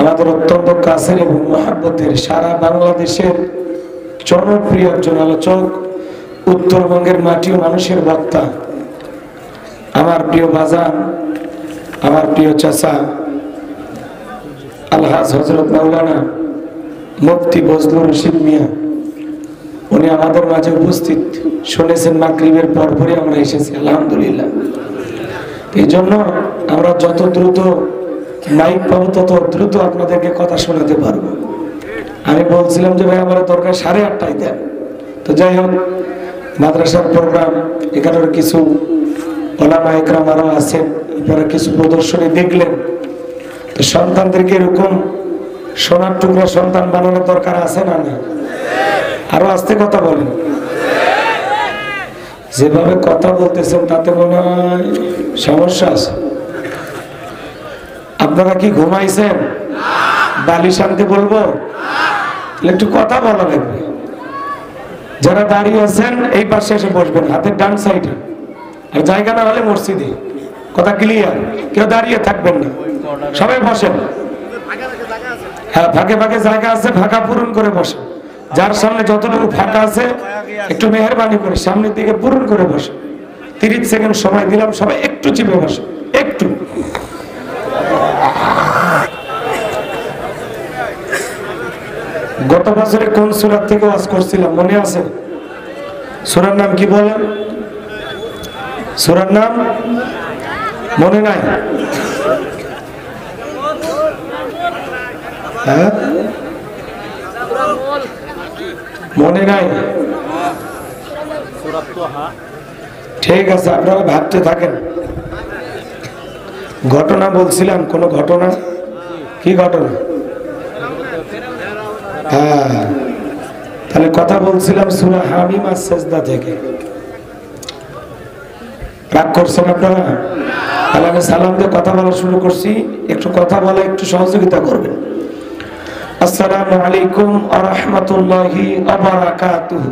আমাদের অত্যন্ত কাছের এবং মহব্বতের সারা বাংলাদেশের জনপ্রিয় একজন আলোচক, উত্তরবঙ্গের মাটি ও মানুষের বক্তা, আমার প্রিয় বাজান, আমার প্রিয় চাচা আলহাজ হযরত মাওলানা মুফতি বজলুর রশিদ মিয়া, উনি আমাদের মাঝে উপস্থিত। শুনেছেন মাগরিবের পরপরই আমরা এসেছি, আলহামদুলিল্লাহ। এই জন্য আমরা যত দ্রুত মাইক পাবো তত দ্রুত আপনাদেরকে কথা শোনাতে পারবো। আমি বলছিলাম যে ভাই আমার দরকার 8:30টায় দেন, তো যাই হোক মাদ্রাসার প্রোগ্রাম, এখানের কিছু ওলামা ইকরাম আরো আছেন, আপনারা কিছু প্রদর্শনী দেখলেন। তো সন্তানদেরকে এরকম সোনার টুকরা সন্তান বানানোর দরকার আছে না? না, আরো আস্তে কথা বলেন। যেভাবে কথা বলতেছেন তাতে মনে হয় সমস্যা আছে। আপনারা কি ঘুমাইছেন? বালিশ আনতে বলবো? একটু কথা বলা লাগবে। যারা দাঁড়িয়ে আছেন এই পাশে এসে বসবেন, হাতের ডান সাইডে, আর জায়গা না হলে মসজিদে। কথা ক্লিয়ার? কেউ দাঁড়িয়ে থাকবেন না, সবাই বসেন। হ্যাঁ, ফাঁকে ফাঁকে জায়গা আছে, ফাঁকা পূরণ করে বসে। যার সামনে যতটুকু ফাঁকা আছে একটু মেহেরবানি করে সামনের দিকে পূরণ করে বসে। 30 সেকেন্ড সময় দিলাম, সবাই একটু চিপে বসে, একটু। গত বছরে কোন সূরা থেকে ওয়াজ করছিলাম মনে আছে? সূরার নাম কি বলেন? সূরার নাম মনে নাই? হ্যাঁ, মনে নাই? ঠিক আছে, আপনারা ভাবতে থাকেন। ঘটনা বলছিলাম, কোন ঘটনা? কি ঘটনা? হ্যাঁ, তাহলে কথা বলছিলাম সূরা হামিম আর সাজদা থেকে। রাগ করছেন আপনারা? তাহলে আমি সালাম দিয়ে কথা বলা শুরু করছি। একটু কথা বলা, একটু সহযোগিতা করবেন। আসসালামু আলাইকুম ওয়া রাহমাতুল্লাহি ওয়া বারাকাতুহু।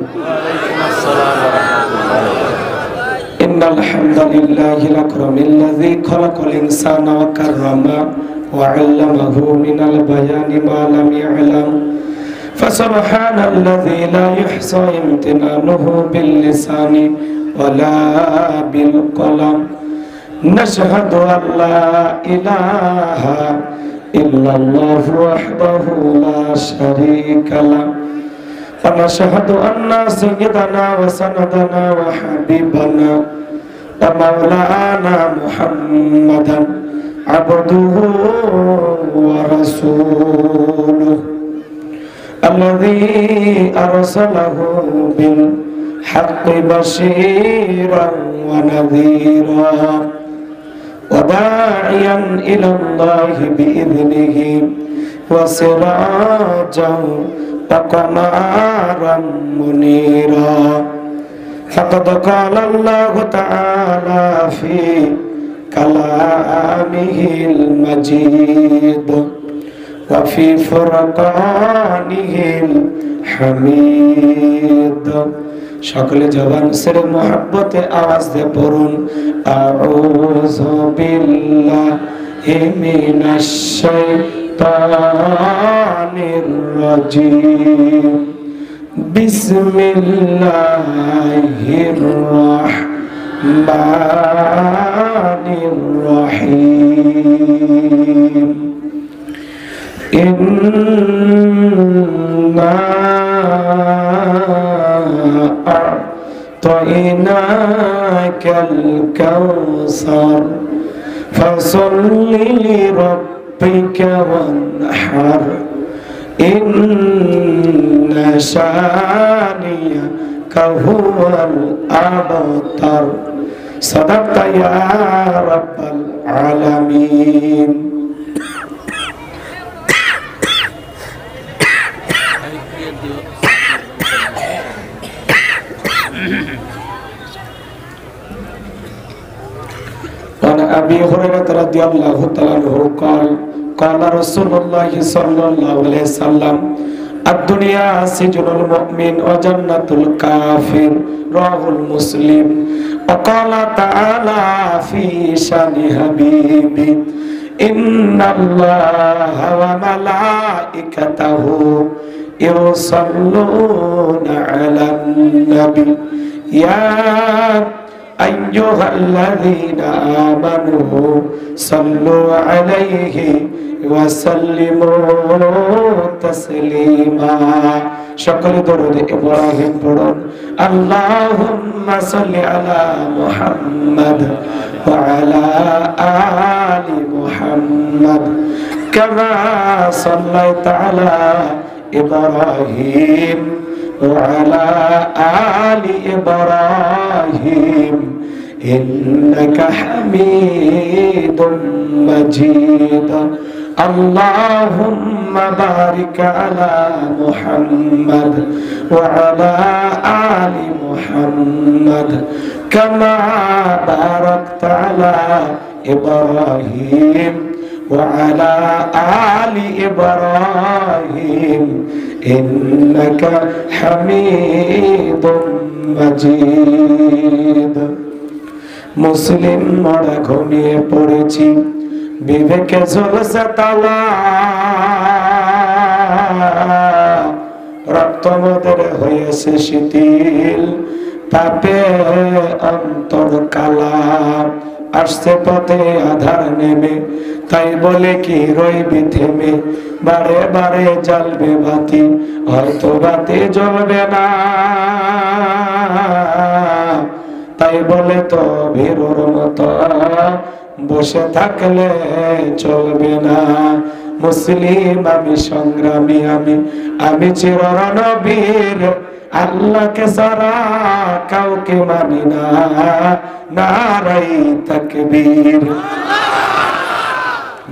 ইন্নাল হামদালিল্লাহিল আকরামিল্লাযী খালাকাল ইনসানা ওয়া কাররামা ওয়া 'আল্লামাহু মিনাল বায়ানি মা লাম ইয়া'লাম। ফাসুবহানাল্লাযী লা ইহসা ইমতিনানুহু বিল লিসানি ওয়া লা বিল কলাম। নাশহাদু আল্লা ইলাহা ইল্লাল্লাহু ওয়াহদাহু লা শারীকা লাহু ওয়া নাশহাদু আন্না সাইয়্যিদানা ওয়া সানাদানা ওয়া হাবিবানা ওয়া মাওলানা মুহাম্মাদান আবদুহু ওয়া রাসূলুহু আল্লাযী আরসালাহু বিল হাক্কি বাশীরান ওয়া নাযীরা وداعيا إلى الله بإذنه وسراجا وقمرا منيرا فقد قال الله تعالى في كلامه المجيد وفي فرقانه الحميد। সকলে জবান ছেড়ে মহব্বতে আওয়াজ দিয়ে পড়ুন, আউযু বিল্লাহি মিনাশ শাইতানির রাজীম। বিসমিল্লাহির রাহমানির রহিম। ইন্না أعطيناك الكوثر فصل لربك وانحر إن شانئك هو الأبتر صدقت يا رب العالمين। وعن أبي هريرة رضي الله تعالى عنه قال قال رسول الله صلى الله عليه وسلم الدنيا سجن المؤمن وجنة الكافر رواه مسلم وقال تعالى في شان حبيبي ইন্নাল্লাহা ওয়া মালাইকাতাহু ইউসাল্লুনা আলান নবী ইয়া আইয়ুহাল্লাযীনা আমানু সাল্লু আলাইহি ওয়া সাল্লিমু তাসলিমা। সকলে দরুদ ইব্রাহিম পড়ুন। আল্লাহুম্মা সাল্লি আলা মুহাম্মাদ ওয়া আলা আলি মুহাম্মাদ কামা সাল্লাইতা আলা ইব্রাহিম ওয়া আলা আলি ইব্রাহিম ইন্নাকা হামিদুম মাজিদ। আল্লাহুম্মা বারিক আলা মুহাম্মাদ ওয়া আলা আলি মুহাম্মাদ কামা বারাকতা আলা ইব্রাহিম ওয়া আলা আলি ইব্রাহিম ইন্নাকা হামিদুম মাজিদ। মুসলিম মরা ঘুমিয়ে পড়েছি, বিবেকে ঝলসে তালা, রক্ত মোদের হয়েছে শিথিল, পাপে অন্তর কালা। আসছে পথে আধার নেমে, তাই বলে কি রইবি থেমে, বারে বারে জ্বলবে বাতি, হয়তো বাতি জ্বলবে না। তাই বলে তো ভীরুর মতো বসে থাকলে চলবে না। মুসলিম আমি, সংগ্রামী আমি চিররণবীর, আল্লাহকে ছাড়া কাউকে মানি না, নারাই তাকবীর।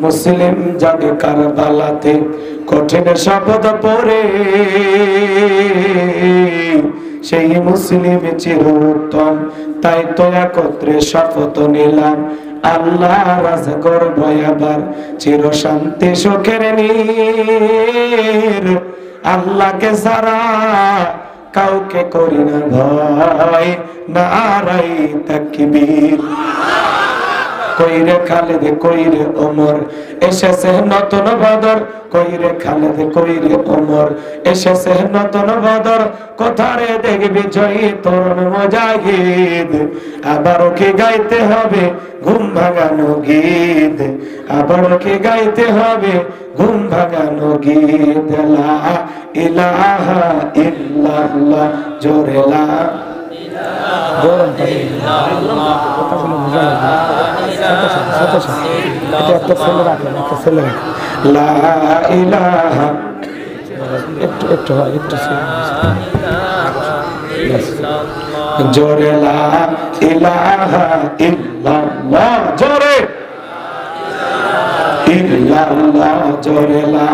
মুসলিম জাগে কারবালাতে কঠিন শপথ পড়ে, সেই মুসলিম চির উত্তম, তাই তো একত্রে শপথ নিলাম, আল্লাহ রাজ করব আবার চির শান্তি সুখের নীর। আল্লাহকে ছাড়া কাউকে করি না ভয়, নারাই তাকবীর। কইরে খালেদ কইরে ওমর এসেছে নতুন বদর, কইরে খালেদ কইরে ওমর এসেছে নতুন বদর, কোথারে দেখবি জয়ী তরুণ মুজাহিদ। আবারও কি গাইতে হবে ঘুম ভাঙানো গীত, আবারও কি গাইতে হবে ঘুম ভাঙানো গীত। লা ইলাহা ইল্লাল্লাহ, জোরে লা জোরে লা ইলাহা ইল্লাল্লাহ, জোরে ইল্লাল্লাহ, জোরে লা।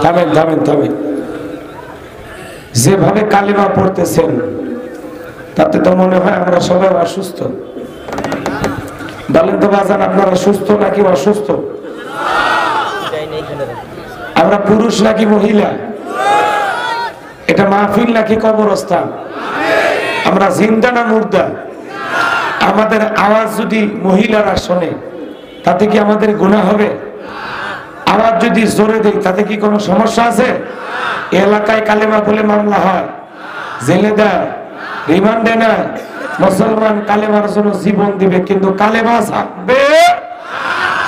থামেন থামেন থামেন। যেভাবে কালিমা পড়তেছেন তাতে তো মনে হয় আমরা সবাই অসুস্থ। বলেন তো বাজান, আপনারা সুস্থ নাকি অসুস্থ? আমরা পুরুষ নাকি মহিলা? এটা মাহফিল নাকি কবরস্থান? আমরা জিন্দা না মুর্দা? আমাদের আওয়াজ যদি মহিলারা শোনে তাতে কি আমাদের গুনাহ হবে? আওয়াজ যদি জোরে দেই তাতে কি কোনো সমস্যা আছে? এলাকায় কালেমা বলে মামলা হয়, জেলে দেয়, রিমান্ডে নেয়। মুসলমান কালেমার জন্য জীবন দিবে, কিন্তু কালেমা থাকবে।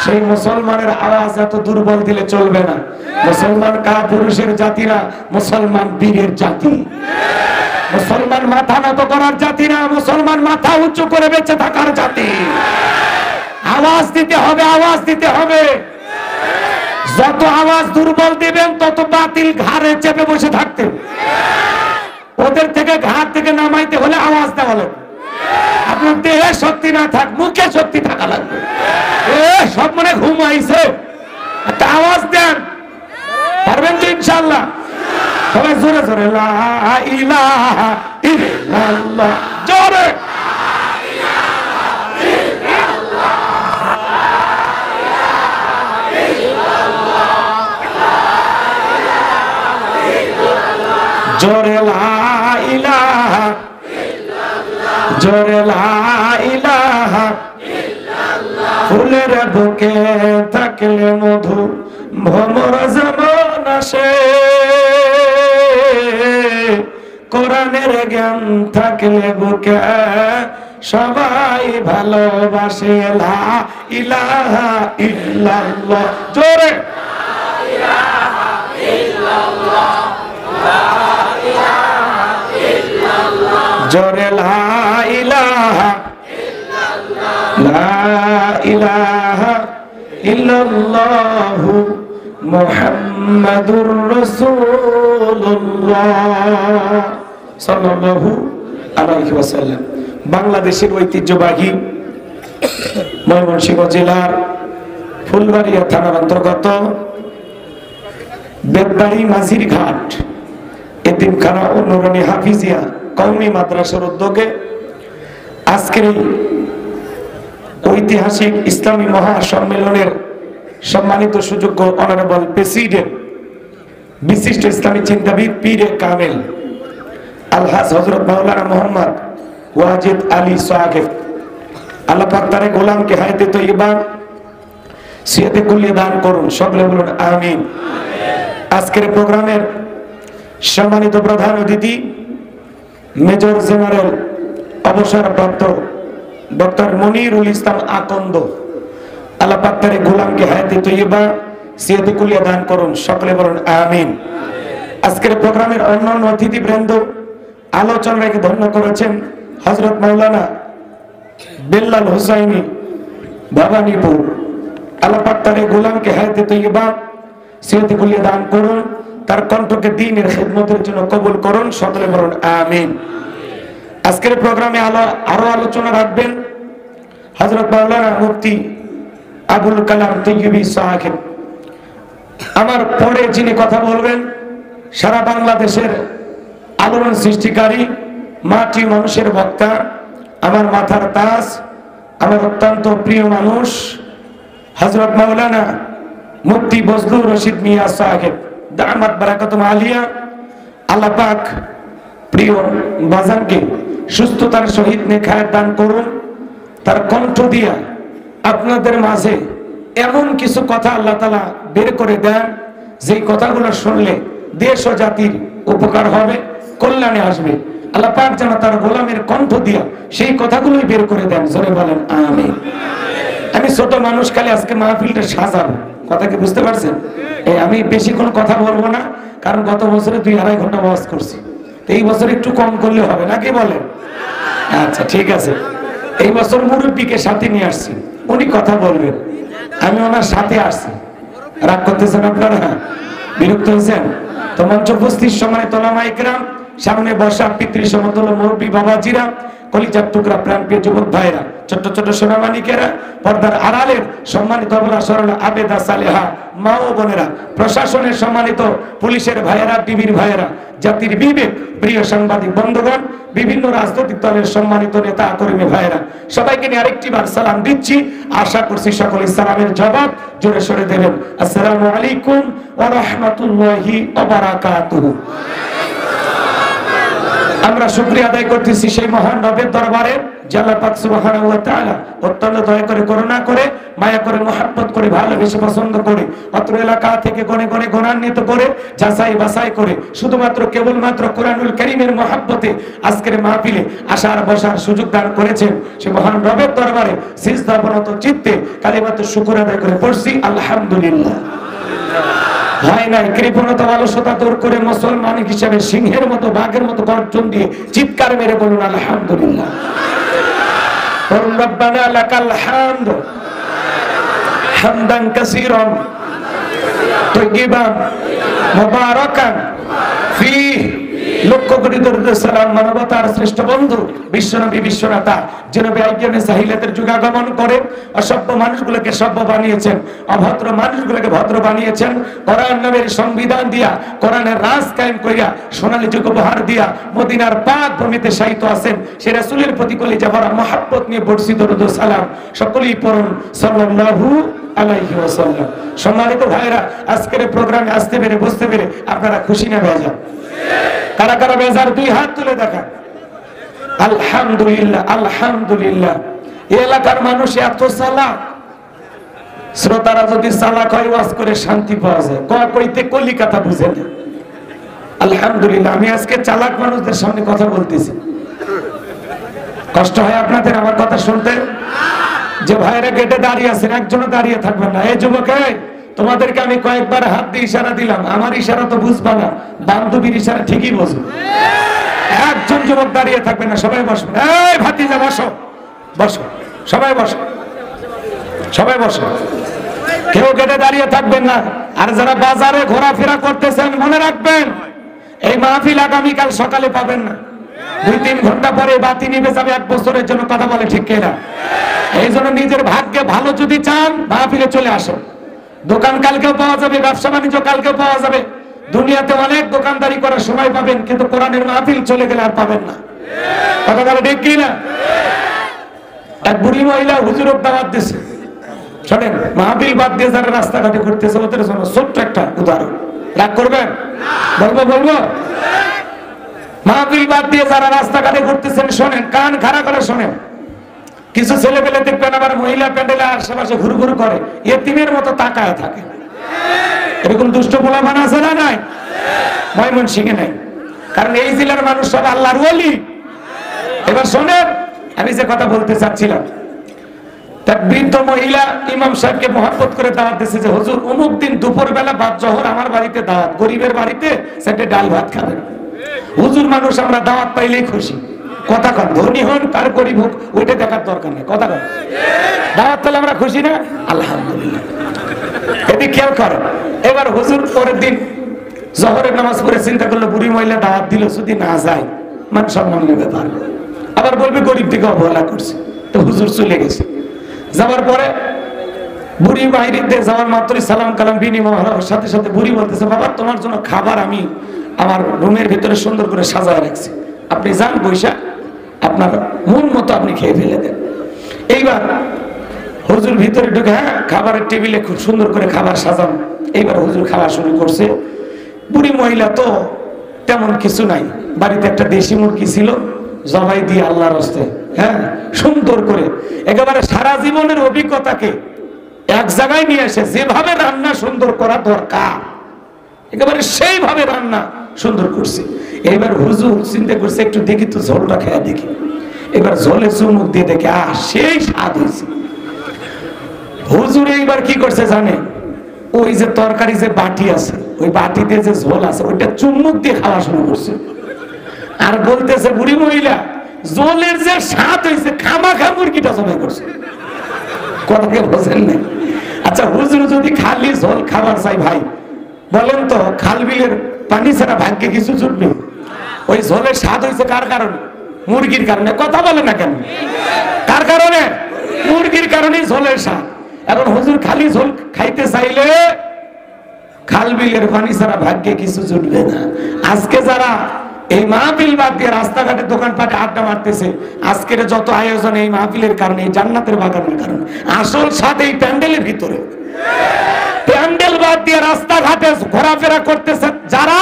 সেই মুসলমানের আওয়াজ এত দুর্বল দিলে চলবে না। মুসলমান কাপুরুষের জাতি না, মুসলমান বীরের জাতি। মুসলমান মাথা নত করার জাতি না, মুসলমান মাথা উঁচু করে বেঁচে থাকার জাতি। আওয়াজ দিতে হবে, আওয়াজ দিতে হবে। যত আওয়াজ দুর্বল দিবেন তত বাতিল ঘাড়ে চেপে বসে থাকতে। ওদের থেকে ঘাট থেকে নামাইতে হলে আওয়াজ দেওয়া লাগবে। আপনার দেহে শক্তি না থাক, মুখে শক্তি থাকা লাগবে। সব মনে ঘুমাইছে, একটা আওয়াজ দেন, পারবেন তো ইনশাআল্লাহ? সবাই জোরে জোরে লা ইলাহা ইল্লাল্লাহ, জোরে জোরে লা ইলাহা ইল্লাল্লাহ, জোরে লা ইলাহা ইল্লাল্লাহ, ফুলের বুকে থাকলে মধু ভ্রমর যেমন আসে, কোরআনের জ্ঞান থাকলে বুকে সবাই ভালোবাসে। লা ইলাহা ইল্লাল্লাহ, জোরে জোরে লা ইলাহা লা ইলাহা ইল্লাল্লাহু মুহাম্মাদুর রাসূলুল্লাহ সাল্লাল্লাহু আলাইহি ওয়াসাল্লাম। বাংলাদেশের ঐতিহ্যবাহী ময়মনসিংহ জেলার ফুলবাড়িয়া থানার অন্তর্গত বেতবাড়ি মাঝির ঘাট এতিমখানা ও নুরানি হাফিজিয়া কওমি মাদ্রাসার উদ্যোগে আজকের এই ঐতিহাসিক ইসলামী মহাসম্মেলনের সম্মানিত সুযোগ্য অনারেবল প্রেসিডেন্ট বিশিষ্ট ইসলামী চিন্তাবিদ পীরে কামেল আলহাজ হযরত মাওলানা মোহাম্মদ ওয়াজিদ আলী সাহেব, আল্লাহ পাক তার গোলামকে হায়াতে তৈয়বা সিয়াতে কুলিয়ে দান করুন, সকলে বলুন আমিন। আজকের প্রোগ্রামের সম্মানিত প্রধান অতিথি মেজর জেনারেল অবসরপ্রাপ্ত ডক্টর মনিরুল ইসলাম আকন্দ, আল্লাহ পাক তার গোলামকে হায়াতে তৈয়বা সিয়াতে কুলিয়ে দান করুন, সকলে বলুন আমিন। আজকের প্রোগ্রামের অন্যান্য অতিথিবৃন্দ আলোচনা রেখে ধন্য করেছেন হযরত মাওলানা বেল্লাল হুসাইনি ভবানীপুর, আল্লাহ পাক তার গোলামকে হায়াতে তৈয়বা সিয়াতে কুলিয়ে দান করুন, তার কণ্ঠকে দ্বীনের খিদমতের জন্য কবুল করুন, সকলে বলুন আমিন। আজকের প্রোগ্রামে আরো আলোচনা রাখবেন হযরত মাওলানা মুফতি আবুল কালাম তৈয়বী সাহেব। আমার পরে যিনি কথা বলবেন সারা বাংলাদেশের আলোড়ন সৃষ্টিকারী মাটি মানুষের বক্তা, আমার মাথার তাজ, আমার অত্যন্ত প্রিয় মানুষ হযরত মাওলানা মুফতি বজলুর রশিদ মিয়া সাহেব দামাত বারাকাতুম আলিয়া। আল্লাহ পাক প্রিয় বাজানকে সুস্থতার সহিত নেখায়াত দান করুন, তার কণ্ঠ দিয়া আপনাদের মাঝে এমন কিছু কথা আল্লাহ তাআলা বের করে দেন যেই কথাগুলো শুনলে দেশ ও জাতির উপকার হবে, কল্যাণে আসবে। আল্লাহ পাক যেন তার গোলামের কণ্ঠ দিয়া সেই কথাগুলোই বের করে দেন, জোরে বলেন আমিন। আমি ছোট মানুষ, খালি আজকে মাহফিলটা সাজাবো, কথা কি বুঝতে পারছেন? আমি বেশি কোনো কথা বলবো না, কারণ গত বছরে 2-2.5 ঘন্টা ওয়াজ করছি, এই বছর একটু কম করলে হবে নাকি বলেন? আচ্ছা ঠিক আছে, এই বছর মুরব্বীকে সাথে নিয়ে আসছি, উনি কথা বলবেন, আমি ওনার সাথে আসছি। রাগ করতেছেন আপনারা? বিরক্ত হয়েছেন? তো মঞ্চ উপস্থিত সম্মানিত ওলামায়ে ইকরাম, সামনে বসা পিতৃ সমতুল্য মুরব্বী বাবাজিরা, কলিজার টুকরা প্রাণপ্রিয় যুবক ভাইরা, ছোট ছোট সোনামানিকেরা, পর্দার আড়ালের সম্মানিত অবলা সরলা আবেদা সালেহা মা ও বোনেরা, প্রশাসনের সম্মানিত পুলিশের ভাইয়েরা, ডিবির ভাইয়েরা, জাতির বিবেক প্রিয় সাংবাদিক বন্ধুগণ, বিভিন্ন রাজনৈতিক দলের সম্মানিত নেতা কর্মী ভাইয়েরা, সবাইকে নিয়ে আরেকটি বার সালাম দিচ্ছি। আশা করছি সকলে সালামের জবাব জোরে সোরে দেবেন। আসসালামু আলাইকুম ওয়া রাহমাতুল্লাহি ওয়া বারাকাতুহু। আমরা শুকরিয়া আদায় করতেছি সেই মহান রবের দরবারে যে আল্লাহ পাক সুবহানাহু ওয়া তাআলা অত্যন্ত দয়া করে, করুণা করে, মায়া করে, মহব্বত করে, ভালোবেসে, পছন্দ করে, অত্র এলাকা থেকে গণে গণে গুণান্বিত করে, যাচাই বাছাই করে, শুধুমাত্র কেবলমাত্র কোরআনুল কারীমের মহব্বতে আজকের মাহফিলে আসার বসার সুযোগ দান করেছেন। সে মহান রবের দরবারে সিজদা অবনত চিত্তে কালিমাতুশ শুকর আদায় করে পড়ছি আলহামদুলিল্লাহ। হয় নাই কৃপণতা অলসতা দূর করে মুসলমান হিসেবে সিংহের মতো, বাঘের মতো গর্জন দিয়ে চিৎকার মেরে বলুন আলহামদুলিল্লাহ। রব্বানা লাকাল হামদ হামদান কাসীরান তাইয়িবান মুবারাকান ফীহি। লক্ষ কোটি দরুদ সালাম মানবতার শ্রেষ্ঠ বন্ধু বিশ্বনবী বিশ্বনেতা জনাবে আইয়ামে সাহিলাতের যুগাগমন করে অসভ্য মানুষগুলোকে সভ্য বানিয়েছেন, অভদ্র মানুষগুলোকে ভদ্র বানিয়েছেন, কোরআন নামের সংবিধান দিয়া, কোরআনের রাজ কায়েম করিয়া, সোনালী যুগ উপহার দিয়া মদিনার পাক ভূমিতে শায়িত আছেন সে রাসূলের প্রতি কলিজা ভরা মহব্বত নিয়ে বর্ষিত দরুদ সালাম সকলেই পড়ুন সাল্লাল্লাহু আলাইহি ওয়াসাল্লাম। সম্মানিত ভাইরা, আজকের প্রোগ্রামে আসতে পেরে, বসতে পেরে আপনারা খুশি না বেজার? কারা কারা বেজার? 2 হাত তুলে দেখা। আলহামদুলিল্লাহ, আলহামদুলিল্লাহ। এই এলাকার মানুষ এত সালাম, শ্রোতারা যদি চালাক হয় ওয়াজ করে শান্তি পাওয়া যায়, কইতে কলিকাতা বুঝে না। আলহামদুলিল্লাহ আমি আজকে চালাক মানুষদের সামনে কথা বলতেছি। কষ্ট হয় আপনাদের আমার কথা শুনতে? যে ভাইরা গেটে দাঁড়িয়ে আছেন, একজনও দাঁড়িয়ে থাকবেন না। এই যুবক, তোমাদেরকে আমি কয়েকবার হাত দিয়ে ইশারা দিলাম, আমার ইশারা তো বুঝবা না, বান্ধবীর ইশারা ঠিকই বুঝবো। একজন যুবক দাঁড়িয়ে থাকবে না, সবাই বসবেন। এই ভাতিজা বসো, বসো, সবাই বসো, সবাই বসো, কেউ গেটে দাঁড়িয়ে থাকবেন না। আর যারা বাজারে ঘোরাফেরা করতেছেন মনে রাখবেন, এই মাহফিল আগামীকাল সকালে পাবেন না, 2-3 ঘন্টা পরে বাতি নিভে যাবে। 1 বছরের জন্য কথা বলে ঠিক কিনা? এই জন্য নিজের ভাগ্যে ভালো যদি চান মাহফিলে চলে আসো। দোকান কালকেও পাওয়া যাবে, ব্যবসা বাণিজ্য কালকেও পাওয়া যাবে। দুনিয়াতে অনেক দোকানদারি করার সময় পাবেন, কিন্তু কোরআনের মাহফিল চলে গেলে আর পাবেন না। কথা বলে ঠিক কিনা? এক বুড়ি মহিলা হুজুরক দাওয়াত দিয়েছে, শোনেন, মাহফিল বাদ দিয়ে যারা রাস্তাঘাটে ঘুরতেছে ওদের জন্য ছোট্ট একটা উদাহরণ। রাগ করবেন? বলবো মাহফিল বাদ দিয়ে যারা রাস্তাঘাটে ঘুরতেছেন শোনেন, কান খাড়া করে শোনেন। কিছু ছেলে পেলে দেখবেন আবার মহিলা প্যান্ডেলে আশেপাশে ঘুরঘুর করে, এতিমের মতো তাকায় থাকে। এরকম দুষ্ট পোলাপান আছে না? নাই? ময়মনসিংহে নাই, কারণ এই জেলার মানুষ সব আল্লাহর ওলি। এবার শোনেন, আমি যে কথা বলতে চাচ্ছিলাম, তার বৃদ্ধ মহিলা ইমাম সাহেবকে মহব্বত করে দাওয়াত দিয়েছে যে হুজুর অমুক দিন দুপুর বেলা বাদ জোহর আমার বাড়িতে দাওয়াত, গরিবের বাড়িতে সেটা ডাল ভাত খাবেন। হুজুর মানুষ, আমরা দাওয়াত পাইলেই খুশি। কথা কন, ধনী হন তার গরিব হোক ওইটা দেখার দরকার নেই। কথা কন, দাওয়াত পেলে আমরা খুশি না? আলহামদুলিল্লাহ। এটি খেয়াল করেন। এবার হুজুর পরের দিন জোহরের নামাজ পড়ে চিন্তা করলো, বুড়ি মহিলা দাওয়াত দিল, যদি না যায় মান সম্মানের ব্যাপার, আবার বলবে গরিব দিকে অবহেলা করছে। তো হুজুর চলে গেছে। যাওয়ার পরে বুড়ি বাইরে যাওয়ার মাত্রই সালাম কালাম বিনিময় হওয়ার সাথে সাথে বুড়ি বলতেছে, বাবা তোমার জন্য খাবার আমি আমার রুমের ভিতরে সুন্দর করে সাজায় রাখছি, আপনি যান বৈশা আপনার মন মতো আপনি খেয়ে ফেলে দেন। এইবার হুজুর ভিতরে ঢুকে, হ্যাঁ খাবারের টেবিলে খুব সুন্দর করে খাবার সাজানো। এইবার হুজুর খাওয়া শুরু করছে। বুড়ি মহিলা তো তেমন কিছু নাই, বাড়িতে একটা দেশি মুরগি ছিল, জবাই দিয়ে আল্লাহর হস্তে, হ্যাঁ সুন্দর করে একেবারে সারা জীবনের অভিজ্ঞতাকে এক জায়গায় নিয়ে এসে যেভাবে রান্না সুন্দর করা দরকার একেবারে সেইভাবে রান্না সুন্দর করছে। এবার হুজুর চিন্তা করছে, একটু দেখি তো ঝোলটা খেয়ে দেখি। এবার ঝোলে চুমুক দিয়ে দেখে সেই স্বাদ হয়েছে। হুজুর এইবার কি করছে জানে, ওই যে তরকারি যে বাটি আছে, ওই বাটি দিয়ে যে ঝোল আছে ওইটা চুমুক দিয়ে খাওয়া শুরু করছে। আর বলতেছে বুড়ি মহিলা, ঝোলের যে স্বাদ হয়েছে খামাখা মুরগিটা জবাই করছে। কথাকে বোঝেন না? আচ্ছা হুজুর যদি খালি ঝোল খাবার চাই ভাই, বলেন তো খাল বিলের পানি ছাড়া ভাগ্যে কিছু জুটবে? ওই ঝোলের স্বাদ হয়েছে কার কারণে? মুরগির কারণে। কথা বলে না কেন? কার কারণে? মুরগির কারণেই ঝোলের স্বাদ। এখন হুজুর খালি ঝোল খাইতে চাইলে খাল বিলের পানি ছাড়া ভাগ্যে কিছু জুটবে না। আজকে যারা এই মাহফিল বাদ দিয়ে রাস্তাঘাটে দোকানপাটে আড্ডা মারতেছে, আজকের যত আয়োজন এই মাহফিলের কারণে, এই জান্নাতের বাগানের কারণে। আসল স্বাদ এই প্যান্ডেলের ভিতরে। প্যান্ডেল বাদ দিয়ে রাস্তাঘাটে ঘোরাফেরা করতেছে যারা,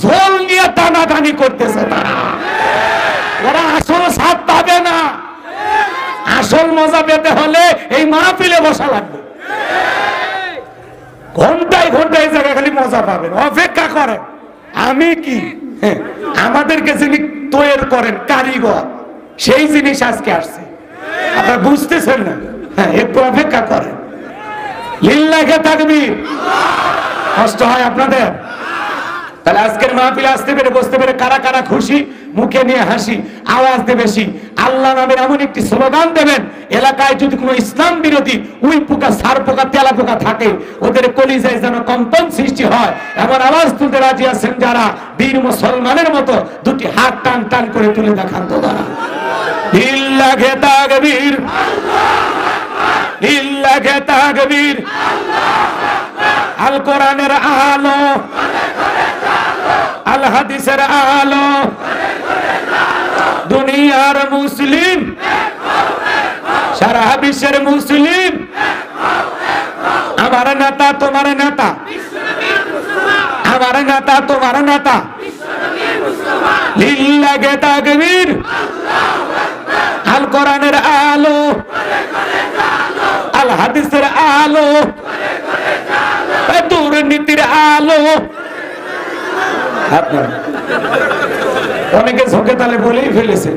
ঝোল নিয়ে টানাটানি করতেছে তারা, ওরা আসল স্বাদ পাবে না। আসল মজা পেতে হলে এই মাহফিলে বসা লাগবে। ঘন্টায় ঘন্টায় জায়গা খালি মজা পাবেন, অপেক্ষা করেন। আমি কি আমাদেরকে যিনি তৈরি করেন কারিগর, সেই জিনিস আজকে আসছে, আপনারা বুঝতেছেন না? হ্যাঁ একটু অপেক্ষা করেন। লিল্লাহে তাকবীর। কষ্ট হয় আপনাদের? তাহলে আজকের মাহফিলে আসতে পেরে বসতে পেরে কারা কারা খুশি? মুখে নিয়ে হাসি, আওয়াজ দিয়ে বেশি আল্লাহ নামের এমন একটি স্লোগান দেবেন, এলাকায় যদি কোনো ইসলাম বিরোধী উই পোকা, সার পোকা, তেলা পোকা থাকে, ওদের কলিজায় যেন কম্পন সৃষ্টি হয়। এমন আওয়াজ তুলতে রাজি আছেন যারা, বীর মুসলমানের মতো দুটি হাত টান টান করে তুলে দেখান তো তারা। লিল্লাহে তাকবীর, লিল্লাহে তাকবীর। আল কোরআনের আলো, আল হাদিসের আলো, দুনিয়ার মুসলিম, সারা বিশ্বের মুসলিম। আমার নেতা তোমার নেতা, আমার নেতা তোমার নেতা। লিল্লাহে তাকবীর। আল কোরআনের আলো, আল হাদিসের আলো, দুর্নীতির আলো। আপনার অনেকে ঝোঁকে তালে বলেই ফেলেছে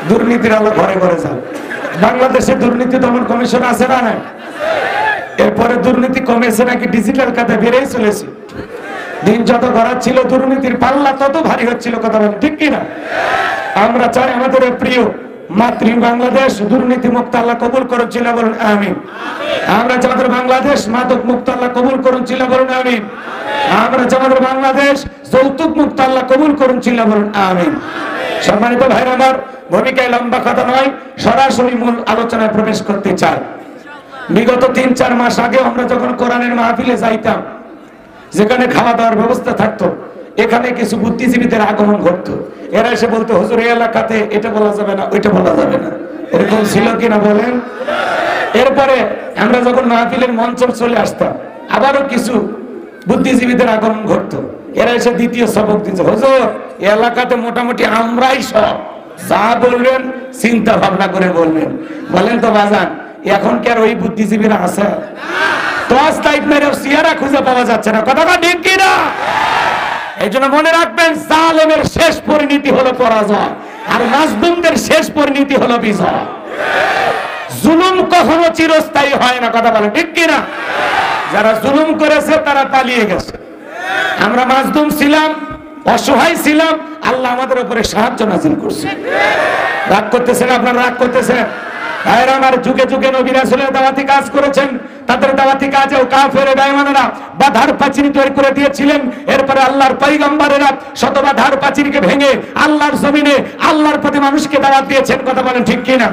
দুর্নীতির আলো ঘরে ঘরে যান। বাংলাদেশে দুর্নীতি দমন কমিশন আছে না নাই? এরপরে দুর্নীতি কমেছে নাকি ডিজিটাল খাতে বেড়েই চলেছে। দিন যত গড়াচ্ছিল দুর্নীতির পাল্লা তত ভারী হচ্ছিল, কথা বলেন ঠিক কিনা? আমরা চাই আমাদের প্রিয় মাতৃ বাংলাদেশ দুর্নীতি মুক্ত আল্লাহ কবুল করুন, চিল্লা বলুন আমিন। আমরা চাই আমাদের বাংলাদেশ মাদক মুক্ত আল্লাহ কবুল করুন, চিল্লা বলুন আমিন। আমরা চাই আমাদের বাংলাদেশ যৌতুক মুক্ত আল্লাহ কবুল করুন, চিল্লা বলুন আমিন। সম্মানিত ভাইরা আমার, ভূমিকায় লম্বা কথা নয়, সরাসরি মূল আলোচনায় প্রবেশ করতে চাই। বিগত ৩-৪ মাস আগে আমরা যখন কোরআনের মাহফিলে যাইতাম, যেখানে খাওয়া দাওয়ার ব্যবস্থা থাকতো, এখানে কিছু বুদ্ধিজীবীদের আগমন ঘটতো। এরা এসে বলতো, হুজুর এই এলাকাতে এটা বলা যাবে না, ওইটা বলা যাবে না। এরকম ছিল কিনা বলেন? এরপরে আমরা যখন মাহফিলের মঞ্চ চলে আসতাম, আবারও কিছু বুদ্ধিজীবীদের আগমন ঘটতো। এরা এসে দ্বিতীয় সবক দিত, হুজুর এই এলাকাতে মোটামুটি আমরাই সব, যা বলবেন চিন্তা ভাবনা করে বলবেন। বলেন তো বাজান, এখন কি আর ওই বুদ্ধিজীবীরা আছে? টর্চ লাইট মেরে সিয়ারা খুঁজে পাওয়া যাচ্ছে না, কথাটা ঠিক কিনা? এই জন্য মনে রাখবেন, জালেমের শেষ পরিণতি হলো পরাজয়, আর মাজলুমদের শেষ পরিণতি হলো বিজয়। জুলুম কখনো চিরস্থায়ী হয় না, কথা বলেন ঠিক কিনা? যারা জুলুম করেছে তারা পালিয়ে গেছে। আমরা মাজলুম ছিলাম, অসহায় ছিলাম, আল্লাহ আমাদের উপরে সাহায্য নাযিল করছে। রাগ করতেছেন আপনারা? রাগ করতেছেন? ভাইরা আমার, যুগে যুগে নবী রাসূলের দাওয়াতি কাজ করেছেন। তাদের দাওয়াতি কাজেও কাফের বেঈমানেরা বাধার প্রাচীর তৈরি করে দিয়েছিলেন। এরপরে আল্লাহর পয়গম্বরেরা শত বাধার প্রাচীরকে ভেঙে আল্লাহর জমিনে আল্লাহর প্রতি মানুষকে দাওয়াত দিয়েছেন, কথা বলেন ঠিক কিনা?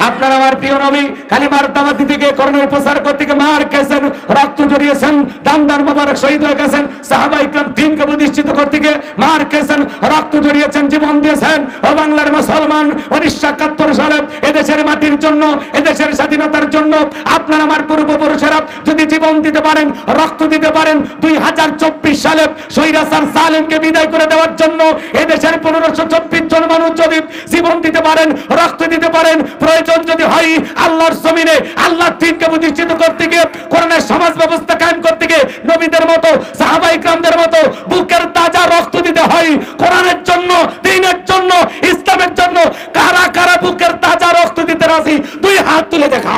আপনার আমার প্রিয় নবী কালিমার দাওয়াত দিতে গিয়ে করোনার প্রচার করতে গিয়ে মার খেয়েছেন, রক্ত ঝরিয়েছেন, দামদার মোবারক শহীদ হয়ে গেছেন। সাহাবায়ে কেরাম দ্বীনকে প্রতিষ্ঠিত করতে গিয়ে মার খেয়েছেন, রক্ত ঝরিয়েছেন, জীবন দিয়েছেন। ও বাংলার মুসলমান, 1971 সালে এদেশের মাটির জন্য, এদেশের স্বাধীনতার জন্য আপনার আমার পূর্বপুরুষেরা যদি জীবন দিতে পারেন, রক্ত দিতে পারেন, 2024 সালে স্বৈরাচার জালেমকে বিদায় করে দেওয়ার জন্য এদেশের 1524 জন মানুষ যদি জীবন দিতে পারেন, রক্ত দিতে পারেন, প্রয়োজন যদি হয় আল্লাহর জমিনে আল্লাহর দ্বীনকে প্রতিষ্ঠিত করতে গিয়ে, কোরআনের সমাজ ব্যবস্থা কায়েম করতে গিয়ে নবীদের মতো, সাহাবায়ে কেরামদের মতো বুকের তাজা রক্ত দিতে হয় কোরআনের জন্য, দ্বীনের জন্য, ইসলামের জন্য। কারা কারা বুকের তাজা রক্ত দিতে রাজি? 2 হাত তুলে দেখা।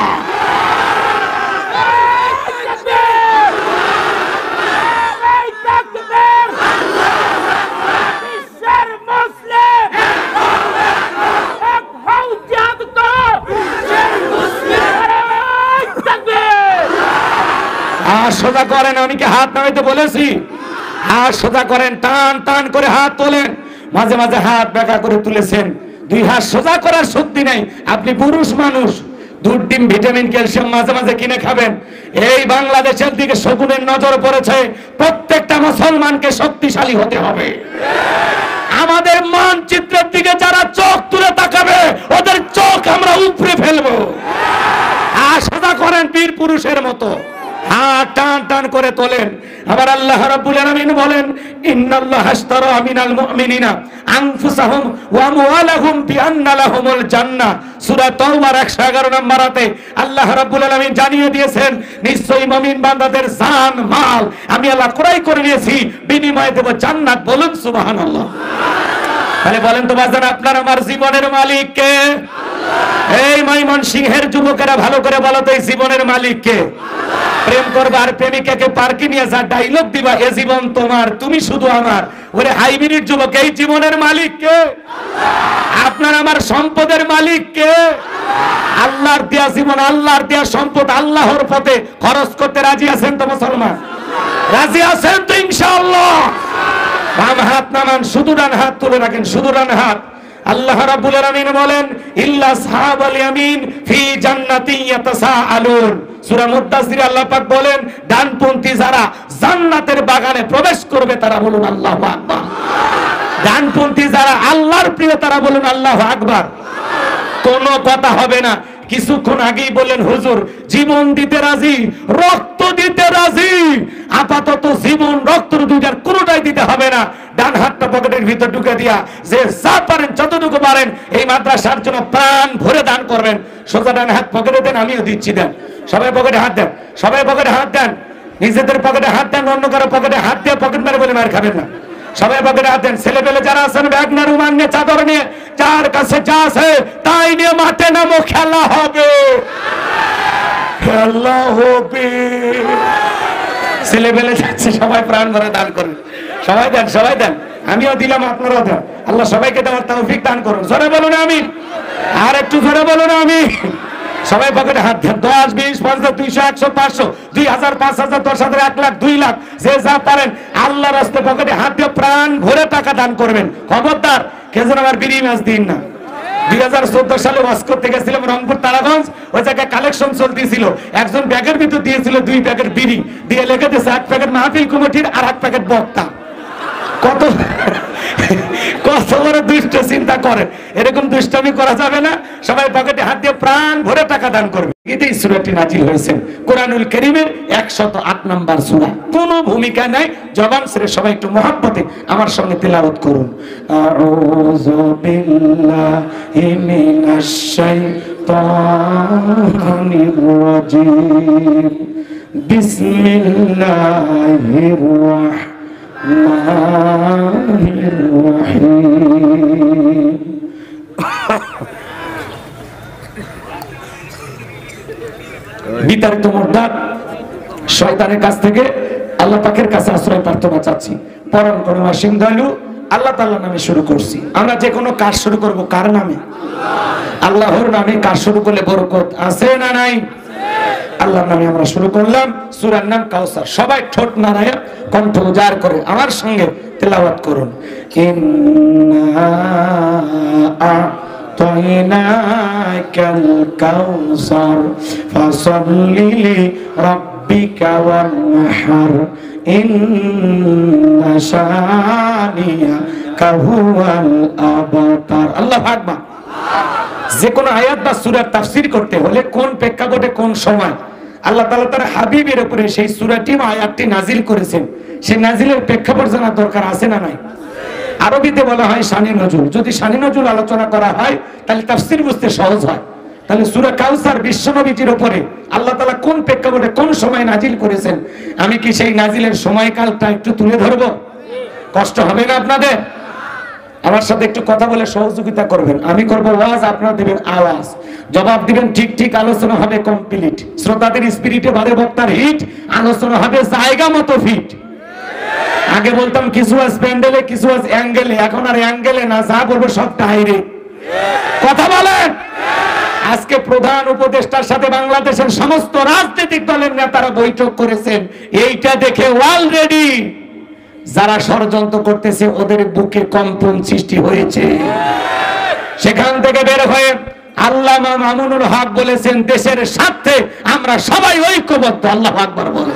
সোজা করেন, আমি কি হাত নামাইতে বলেছি? হাত সোজা করেন, টান টান করে হাত তোলেন। মাঝে মাঝে হাত বেঁকা করে তুলেছেন, 2 হাত সোজা করার শক্তি নাই। আপনি পুরুষ মানুষ, দুধ, ডিম, ভিটামিন, ক্যালসিয়াম মাঝে মাঝে কিনে খাবেন। এই বাংলাদেশের দিকে শকুনের নজর পড়েছে। প্রত্যেকটা মুসলমানকে শক্তিশালী হতে হবে। আমাদের মানচিত্রের দিকে যারা চোখ তুলে তাকাবে, ওদের চোখ আমরা উপড়ে ফেলবো। হাত সোজা করেন বীর পুরুষের মতো, হাত টান টান করে তোলেন। আবার আল্লাহ রাব্বুল আলামিন বলেন, ইন্নাল্লাহা আশতারা মিনাল মুমিনিনা আনফুসাহুম ওয়া আমওয়ালাহুম বিআন্না লাহুমুল জান্নাহ। সূরা তাওবার 111 নম্বর আয়াতে আল্লাহ রাব্বুল আলামিন জানিয়ে দিয়েছেন, নিশ্চয়ই মুমিন বান্দাদের জান মাল আমি আল্লাহ ক্রয় করে নিয়েছি, বিনিময়ে দেব জান্নাত। বলুন সুবহানাল্লাহ। তাহলে বলেন তো বাজান, আপনার আমার জীবনের মালিক কে? এই ময়মনসিংহের যুবকেরা ভালো করে বলো তো, এই জীবনের মালিক কে? প্রেম করবা আর প্রেমিকাকে পার্কে নিয়ে যা ডায়লগ দিবা, এ জীবন তোমার, তুমি শুধু আমার, ওরে হাইব্রিড যুবক, এই জীবনের মালিক কে? আপনার আমার সম্পদের মালিক কে? আল্লাহর দেয়া জীবন, আল্লাহর দেয়া সম্পদ আল্লাহর পথে খরচ করতে রাজি আছেন তো মুসলমান? রাজি আছেন তো ইনশাআল্লাহ? বাম হাত নামান, শুধু ডান হাত তুলে রাখেন, শুধু ডান হাত। আল্লাহ রাব্বুল আলামিন বলেন, ইল্লা আসহাবাল ইয়ামিন ফি জান্নাতিন ইয়াতাসাআলুন। সূরা মুদ্দাসিরে আল্লাহ পাক বলেন, ডানপন্থী যারা জান্নাতের বাগানে প্রবেশ করবে তারা বলুন আল্লাহু আকবার। ডানপন্থী যারা আল্লাহর প্রিয় তারা বলুন আল্লাহু আকবার। কোনো কথা হবে না। কিছুক্ষণ আগেই বললেন, হুজুর জীবন দিতে রাজি, রক্ত দিতে রাজি। আপাতত জীবন, রক্ত, দুইটার কোনোটাই দিতে হবে না। ডান হাতটা পকেটের ভিতরে ভিতর ঢুকে দিয়া যে যা পারেন যতটুকু পারেন এই মাদ্রাসার জন্য প্রাণ ভরে দান করবেন। সোজা ডান হাত পকেটে দেন, আমিও দিচ্ছি, দেন। সবাই পকেটে হাত দেন, সবাই পকেটে হাত দেন, নিজেদের পকেটে হাত দেন, অন্য কারো পকেটে হাত দিয়ে পকেট মারে বলে মার খাবেন না। সবাই পকেটে হাত দেন। ছেলে পেলে যারা আছেন ব্যাগ না, রুমাল নিয়ে, চাদর নিয়ে, যার কাছে যা আছে তাই নিয়ে মাঠে নামো, খেলা হবে, খেলা হবে। ছেলে পেলে যাচ্ছে, সবাই প্রাণ ভরে দান করেন, সবাই দেন, সবাই দেন, আমিও দিলাম, আপনারাও দেন। আল্লাহ সবাইকে দেওয়ার তৌফিক দান করুন। জোরে বলুন আমিন, আর একটু জোরে বলুন আমিন। সবাই পকেটে হাত দেন। 10, 20, 50, 200, 100, 500, 2000, 5000, 10,000, 1 লাখ, 2 লাখ, যে যা পারেন আল্লাহর রাস্তায় পকেটে হাত দিয়ে প্রাণ ভরে টাকা দান করবেন। খবরদার কে যেন আমার বিড়ি মাছ দিন না। 2014 সালে ওয়াজ করতে গেছিলাম রংপুর তারাগঞ্জ, ওই জায়গায় কালেকশন চলতেছিল। একজন ব্যাগের ভিতর দিয়েছিল 2 প্যাকেট বিড়ি, দিয়ে লেগে দিয়েছে 1 প্যাকেট মাহফিল কমিটির আর 1 প্যাকেট বক্তা। কত কত বড় দুষ্ট, চিন্তা করেন। এরকম দুষ্টামি করা যাবে না। সবাই পকেটে হাত দিয়ে প্রাণ ভরে টাকা দান করবে। এটাই সূরাটি নাজিল হয়েছে, কোরআনুল কারীমের 108 নম্বর সূরা। কোনো ভূমিকা নাই, জবান ছেড়ে সবাই একটু মহব্বতে আমার সঙ্গে তেলাওয়াত করুন। আউযু বিল্লাহি মিনাশ শাইতানির রাজিম, বিসমিল্লাহির রাহমানির রাহিম। বিতাড়িত মুরদাদ শয়তানের কাছ থেকে আল্লাহ পাকের কাছে আশ্রয় প্রার্থনা চাচ্ছি। পরম করুণা সিন্ধু আল্লাহ তাআলার নামে শুরু করছি। আমরা যে কোনো কাজ শুরু করব কার নামে? আল্লাহর নামে। কাজ শুরু করলে বরকত আছে না নাই? আল্লাহর নামে আমরা শুরু করলাম। সূরার নাম কাউসার। সবাই ঠোঁট নাড়ায় কণ্ঠ উজাড় করে আমার সঙ্গে তেলাওয়াত করুন। ইন্না আ'তাইনাকাল কাউসার ফাসাল্লি লিরাব্বিকা ওয়ানহার ইন্না শানিয়াকা হুয়াল আবতার। আল্লাহু আকবার। যে কোনো আয়াত বা সূরার তাফসীর করতে হলে কোন প্রেক্ষাপটে কোন সময় আল্লাহ তাআলা তার হাবিবের উপরে সেই সূরাটি বা আয়াতটি নাজিল করেছেন, সেই নাজিলের প্রেক্ষাপট জানা দরকার আছে না নাই? আরবিতে বলা হয় শানি নজুল। যদি শানি নজুল আলোচনা করা হয় তাহলে তাফসীর বুঝতে সহজ হয়। তাহলে সূরা কাউসার বিশ্বনবীর উপরে আল্লাহ তাআলা কোন প্রেক্ষাপটে কোন সময় নাজিল করেছেন, আমি কি সেই নাজিলের সময়কালটা একটু তুলে ধরব? কষ্ট হবে না আপনাদের? আমার সাথে একটু কথা বলে সহযোগিতা করবেন। আমি করব ওয়াজ, আপনারা দিবেন আওয়াজ, জবাব দিবেন ঠিক ঠিক। আলোচনা হবে কমপ্লিট। শ্রোতাদের স্পিরিটে বাড়ে, বক্তার হিট, আলোচনা হবে জায়গা মতো ফিট। আগে বলতাম কিছু আজ প্যান্ডেলে, কিছু আজ অ্যাঙ্গেলে, এখন আর অ্যাঙ্গেলে না, যা বলবো সব ডাইরেক্ট। কথা বলেন। আজকে প্রধান উপদেষ্টার সাথে বাংলাদেশের সমস্ত রাজনৈতিক দলের নেতারা বৈঠক করেছেন। এইটা দেখে অলরেডি যারা ষড়যন্ত্র করতেছে ওদের বুকে কম্পন সৃষ্টি হয়েছে। সেখান থেকে বের হয়ে আল্লামা মামুনুল হক বলেছেন, দেশের স্বার্থে আমরা সবাই ঐক্যবদ্ধ। আল্লাহু আকবার বলে।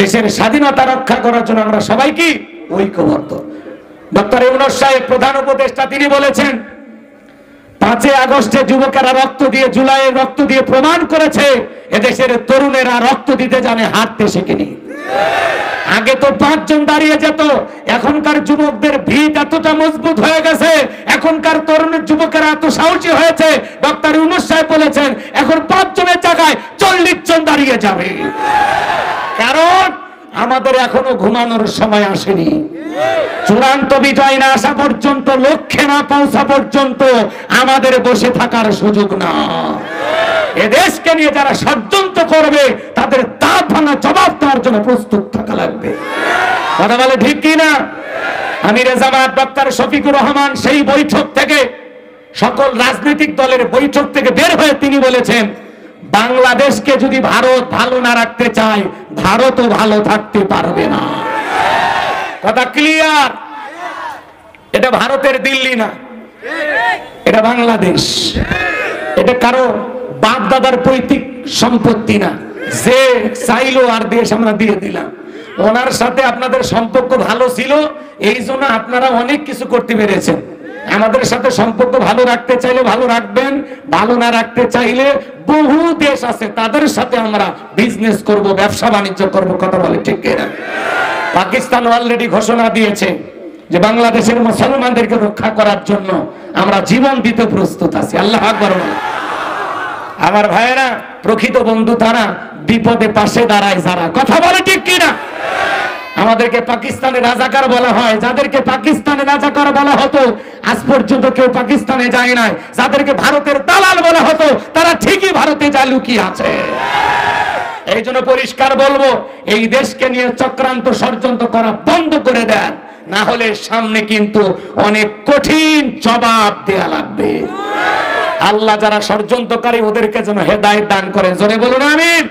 দেশের স্বাধীনতা রক্ষা করার জন্য আমরা সবাই কি ঐক্যবদ্ধ। ডক্টর ইউনূস সাহেব প্রধান উপদেষ্টা, তিনি বলেছেন 5 আগস্টে যুবকেরা রক্ত দিয়ে, জুলাইয়ে রক্ত দিয়ে প্রমাণ করেছে এদেশের তরুণেরা রক্ত দিতে জানে, হাঁটতে শেখেনি। আগে তো 5 জন দাঁড়িয়ে যেত, এখনকার যুবকদের ভিত এতটা মজবুত হয়ে গেছে, এখনকার তরুণ যুবকেরা এত সাহসী হয়েছে। ডক্টর ইউনূস সাহেব বলেছেন এখন 5 জনের জায়গায় 40 জন দাঁড়িয়ে যাবে। কারণ আমাদের এখনো ঘুমানোর সময় আসেনি। চূড়ান্ত বিজয় না আসা পর্যন্ত, লক্ষ্যে না পৌঁছা পর্যন্ত আমাদের বসে থাকার সুযোগ না। এদেশকে নিয়ে যারা ষড়যন্ত্র করবে তাদের দাঁত ভাঙা জবাব দেওয়ার জন্য প্রস্তুত থাকা লাগবে। কথা বলে ঠিক কি না? আমিরে জামাত ডক্টর শফিকুর রহমান সেই বৈঠক থেকে, সকল রাজনৈতিক দলের বৈঠক থেকে বের হয়ে তিনি বলেছেন, বাংলাদেশকে যদি ভারত ভালো না রাখতে চায়, ভারতও ভালো থাকতে পারবে না। কথা ক্লিয়ার? এটা ভারতের দিল্লি না, এটা বাংলাদেশ। এটা কারো বাপ দাদার পৈতৃক সম্পত্তি না, যে চাইলো আর দেশ আমরা দিয়ে দিলাম। ওনার সাথে আপনাদের সম্পর্ক ভালো ছিল, এই জন্য আপনারা অনেক কিছু করতে পেরেছেন। আমাদের সাথে সম্পর্ক ভালো রাখতে চাইলে ভালো রাখবেন, ভালো না রাখতে চাইলে বহু দেশ আছে তাদের সাথে আমরা বিজনেস করব, ব্যবসা বাণিজ্য করব। কথা বলে ঠিক কিনা? পাকিস্তান অলরেডি ঘোষণা দিয়েছে যে বাংলাদেশের মুসলমানদেরকে রক্ষা করার জন্য আমরা জীবন দিতে প্রস্তুত আছি। আল্লাহ আকবার। আমার ভাইয়েরা, প্রকৃত বন্ধু তারা বিপদে পাশে দাঁড়ায় যারা, কথা বলে ঠিক কিনা? আমাদেরকে পাকিস্তানের রাজাকার বলা হয়, যাদেরকে পাকিস্তানের রাজাকার বলা হতো আজ পর্যন্ত কেউ পাকিস্তানে যায় নাই। যাদেরকে ভারতের দালাল বলা হতো তারা ঠিকই ভারতে যায় লুকিয়ে আছে। এই জন্য পরিষ্কার বলবো, এই দেশকে নিয়ে চক্রান্ত ষড়যন্ত্র করা বন্ধ করে দেন, না হলে সামনে কিন্তু অনেক কঠিন জবাব দেয়া লাগবে। আল্লাহ যারা ষড়যন্ত্রকারী ওদেরকে যেন হেদায়েত দান করেন, জোরে বলুন আমিন।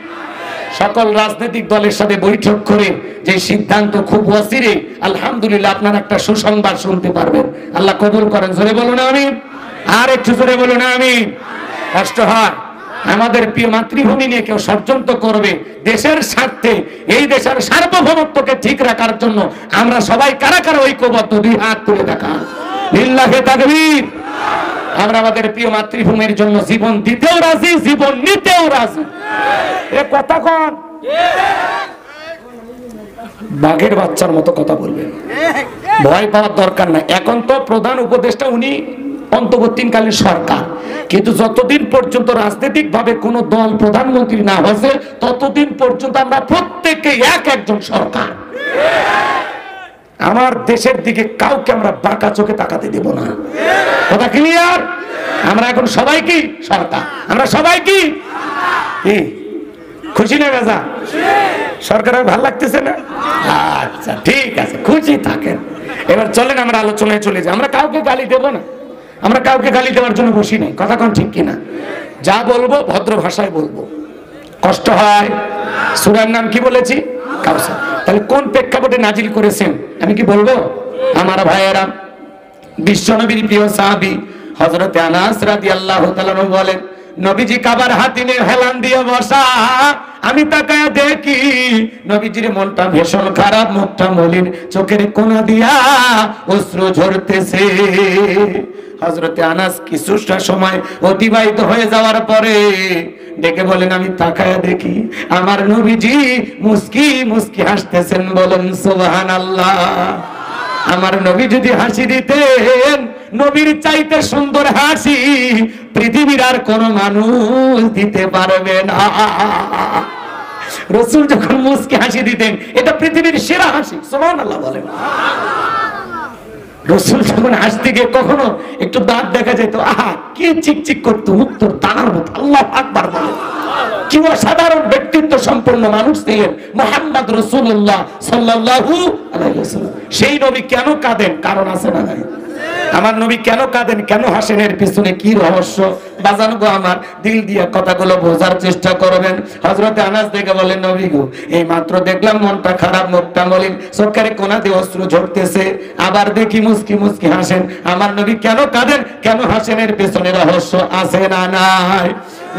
সকল রাজনৈতিক দলের সাথে বৈঠক করে যে সিদ্ধান্ত খুব অচিরে আলহামদুলিল্লাহ আপনারা একটা সুসংবাদ শুনতে পারবেন, আল্লাহ কবুল করেন, জোরে বলুন আমিন। আর একটু জোরে বলুন আমিন। কষ্ট হয় আমাদের প্রিয় মাতৃভূমি নিয়ে কেউ ষড়যন্ত্র করবে দেশের স্বার্থে, এই দেশের সার্বভৌমত্বকে ঠিক রাখার জন্য আমরা সবাই কারা কারা ঐক্যবদ্ধ, দুই হাত তুলে দেখা লিল্লাহে তাকবীর। আমরা আমাদের প্রিয় মাতৃভূমির জন্য জীবন দিতেও রাজি, জীবন নিতেও রাজি। এ কথা কোন বাঘের বাচ্চার মতো কথা বলবেন, ভয় পাওয়ার দরকার নাই। এখন তো প্রধান উপদেষ্টা উনি অন্তর্বর্তীকালীন সরকার, কিন্তু যতদিন পর্যন্ত রাজনৈতিক ভাবে কোন দল প্রধানমন্ত্রী না হয়েছে ততদিন পর্যন্ত আমরা প্রত্যেকে এক একজন সরকার। আমার দেশের দিকে কাউকে আমরা বাঁকা চোখে তাকাতে দেব না, কথা ক্লিয়ার? আমরা এখন সবাই কি সরকার, আমরা সবাই কি খুশি না গাজা? সরকারের ভালো লাগতেছে না? আচ্ছা ঠিক আছে, খুশি থাকেন। এবার চলেন আমরা আলোচনায় চলে যাই। আমরা কাউকে গালি দেব না, আমরা কাউকে গালি দেওয়ার জন্য বসি নাই, কথা কোন ঠিক কিনা? যা বলবো ভদ্র ভাষায় বলবো। কষ্ট হয়? সূরার নাম কি বলেছি? কাউসার। তাহলে কোন প্রেক্ষাপটে নাজিল করেছেন আমি কি বলবো? আমার ভাইয়েরা, বিশ্বনবীর প্রিয় সাহাবী হযরত আনাস রাদিয়াল্লাহু তাআলা বলেন, নবীজি কাবার হাতিনে হেলান দিয়ে বসা, আমি তাকায় দেখি নবীজির মনটা ভীষণ খারাপ, মুখটা মলিন, চোখের কোনা দিয়া অশ্রু ঝরতেছে। হযরত আনাস কিছুটা সময় অতিবাহিত হয়ে যাওয়ার পরে ডেকে বলেন, আমি তাকায় দেখি আমার নবীজি মুস্কি মুস্কি হাসতেছেন, বলেন সুবহানাল্লাহ। আমার নবী যদি হাসি দিতেন, নবীর চাইতে সুন্দর হাসি পৃথিবীর আর কোন মানুষ দিতে পারবে না। রাসূল যখন মুস্কি হাসি দিতেন, এটা পৃথিবীর সেরা হাসি, সুবহানাল্লাহ বলেন। রাসূল যখন হাসতে গিয়ে কখনো একটু দাঁত দেখা যেত, আহা কি চিকচিক করতো, মুখ তো দানার মতো, আল্লাহু আকবার বলেন। কি অসাধারণ ব্যক্তিত্ব সম্পন্ন মানুষ ছিলেন মুহাম্মদ রাসূলুল্লাহ সাল্লাল্লাহু আলাইহি ওয়াসাল্লাম। সেই নবী কেন কাঁদেন? কারণ আছে না নাই? আমার নবী কেন কাঁদেন, কেন হাসেন, এর পিছনে কি রহস্য? বাজান গো আমার, দিল দিয়ে কথাগুলো বোঝার চেষ্টা করবেন। হযরত আনাস দেখে বলেন, নবী গো এই মাত্র দেখলাম মনটা খারাপ, মুখটা মলিন, চোখের কোনা দিয়ে অশ্রু ঝরতেছে, আবার দেখি মুস্কি মুস্কি হাসেন। আমার নবী কেন কাঁদেন, কেন হাসেন, এর পিছনে রহস্য আছে না নাই?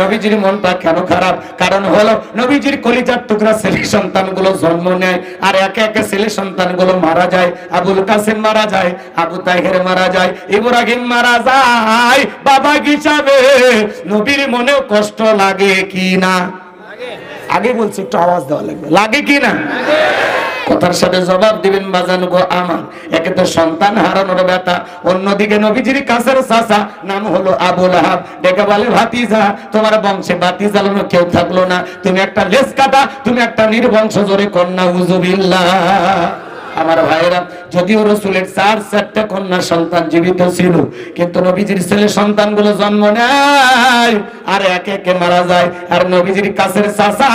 নবীজির মনটা কেন খারাপ? কারণ হলো নবীজির কলিজার টুকরা ছেলে সন্তানগুলো জন্ম নেয়, আর একে একে ছেলে সন্তানগুলো মারা যায়। আবুল কাসেম মারা যায়, আবু তাহের মারা যায়, ইব্রাহিম মারা যায়। বাবা হিসাবে নবীর মনেও কষ্ট লাগে কি না? আগে বলছি, একটু আওয়াজ দেওয়া লাগবে, লাগে কি না? কথার সাথে জবাব দিবেন বাজান গো আমার। একে তো সন্তান হারানোর ব্যথা, অন্যদিকে নবীজির কাছের চাচা নাম হলো আবু লাহাব, ডেকে বলে, ভাতিজা তোমার বংশে বাতি জ্বালানো কেউ থাকলো না, তুমি একটা লেজ কাটা, তুমি একটা নির্বংশ, জোরে কন্যা উযুবিল্লাহ। আমার ভাইয়েরা, যদিও রাসূলের 4টা কন্যা সন্তান জীবিত ছিল, কিন্তু নবীজির ছেলে সন্তানগুলো জন্ম নেয় আর একে একে মারা যায়। আর নবীজির কাছের চাচা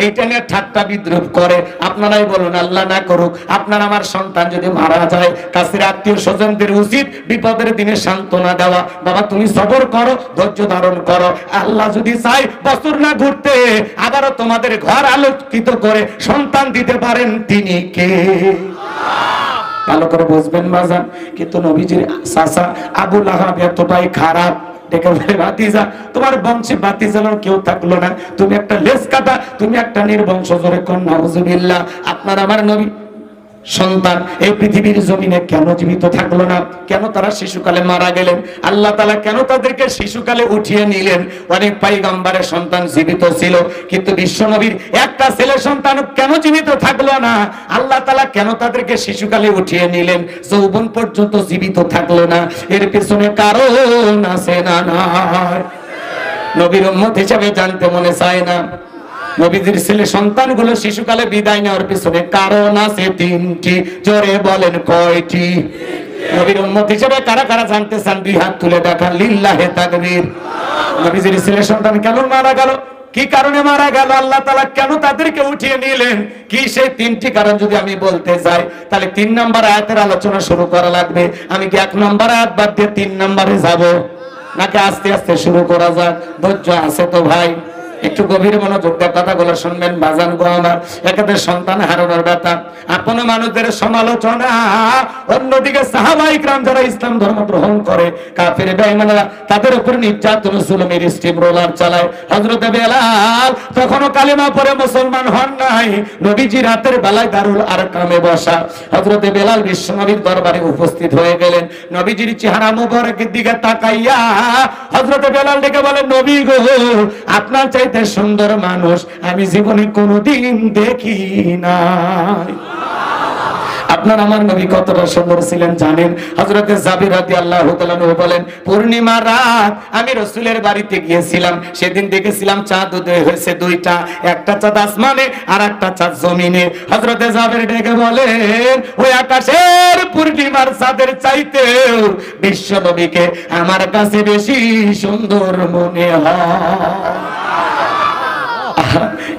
এইটা নিয়ে ঠাট্টা বিদ্রুপ করে। আপনারাই বলুন, আল্লাহ না করুক আপনার আমার সন্তান যদি মারা যায়, কাছের আত্মীয় স্বজনদের উচিত বিপদের দিনে সান্ত্বনা দেওয়া। বাবা তুমি সবর করো, ধৈর্য ধারণ করো, আল্লাহ যদি চায় বছর না ঘুরতে আবারও তোমাদের ঘর আলোকিত করে সন্তান দিতে পারেন, তিনি কে? ভালো করে বুঝবেন বাজান। কিন্তু নবীজির চাচা আবু লাহাব এতটাই খারাপ, ডেকে বলে, ভাতিজা তোমার বংশে বাতি জ্বালানো কেউ থাকলো না, তুমি একটা লেজ কাটা, তুমি একটা নির্বংশ, জোরে কন্যা উযুবিল্লাহ। আপনার আমার নবী সন্তান এই পৃথিবীর জমিনে কেন জীবিত থাকলো না? কেন তারা শিশুকালে মারা গেলেন? আল্লাহ তাআলা কেন তাদেরকে শিশুকালে উঠিয়ে নিলেন? অনেক পয়গম্বরের সন্তান জীবিত ছিল, কিন্তু বিশ্বনবীর একটা ছেলে সন্তান কেন জীবিত থাকলো না? আল্লাহ তাআলা কেন তাদেরকে শিশুকালে উঠিয়ে নিলেন, যৌবন পর্যন্ত জীবিত থাকলো না? এর পিছনে কারণ আছে না নাই? নবীর উম্মত হিসেবে জানতে মনে চায় না? নবীজির ছেলে সন্তানগুলো শিশুকালে বিদায় নেওয়ার পিছনে কারণ আছে তিনটি। জোরে বলেন কয়টি? নবীর উম্মত হিসেবে কারা কারা জানতে চান? দুই হাত তুলে দেখান, লিল্লাহে তাকবীর। নবীজির ছেলে সন্তান কেন মারা গেল? কি কারণে মারা গেল? আল্লাহ তাআলা কেন তাদেরকে উঠিয়ে নিলেন? কি সেই তিনটি কারণ যদি আমি বলতে যাই, তাহলে 3 নম্বর আয়াতের আলোচনা শুরু করা লাগবে। আমি কি 1 নম্বর আয়াত বাদ দিয়ে 3 নম্বরে যাব, নাকি আস্তে আস্তে শুরু করা যাক? ধৈর্য আছে তো ভাই? একটু গভীর মনোযোগ দিয়ে কথাগুলো শুনবেন বাজান গো আমার। একাদের সন্তান হারানোর ব্যথা, আপন মানুষদের সমালোচনা, অন্যদিকে সাহাবায়ে কিরাম যারা ইসলাম ধর্ম গ্রহণ করে, কাফের বেঈমানরা তাদের উপর নির্যাতন জুলুমের স্টিম রোলার চালায়। হযরত বেলাল তখনও কালেমা পড়ে মুসলমান হন নাই, নবীজি রাতের বেলায় দারুল আরকামে বসা। হযরত বেলাল বিশ্বনবীর দরবারে উপস্থিত হয়ে গেলেন। নবীজির চেহারা মুবারকের দিকে তাকাইয়া হযরত বেলাল ডেকে বলেন, নবী গো, আপনার চাইতে সুন্দর মানুষ আমি জীবনে কোনোদিন দেখি নাই। আপনার আমার নবী কতটা সুন্দর ছিলেন জানেন? হযরতে জাবির রাদিয়াল্লাহু তাআলা বলেন, পূর্ণিমা রাত আমি রাসূলের বাড়িতে গিয়েছিলাম, সেদিন দেখেছিলাম চাঁদ উদয় হয়েছে দুইটা, একটা চাঁদ আসমানে আর একটা চাঁদ জমিনে। হযরতে জাবির ডেকে বলেন, ওই আকাশের পূর্ণিমার চাঁদের চাইতেও বিশ্ব নবীকে আমার কাছে বেশি সুন্দর মনে হয়।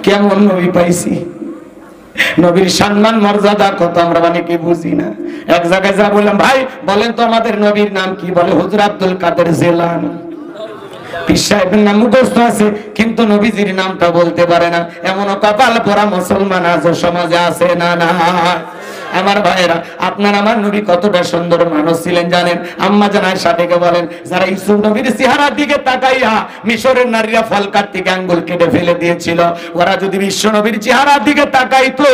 কেমন নবী পাইছি! নবীর সম্মান মর্যাদা কত আমরা অনেকে বুঝি না। এক জায়গায় যা বললাম, ভাই বলেন তো আমাদের নবীর নাম কি? বলে হুজুর আব্দুল কাদের জিলানী। পীর সাহেবের নাম মুখস্থ আছে, কিন্তু নবীজির নামটা বলতে পারে না। এমনও কপাল পোড়া মুসলমান আজ সমাজে আছে না? না আমার ভাইয়েরা, আপনার আমার নবী কতটা সুন্দর মানুষ ছিলেন জানেন? আম্মা জান আয়েশা ডেকে বলেন, যারা ইউসুফ নবীর চেহারার দিকে তাকাইয়া মিশরের নারীরা ফল কাটতে আঙ্গুল কেটে ফেলে দিয়েছিল, ওরা যদি বিশ্ব নবীর চেহারার দিকে তাকাইতো,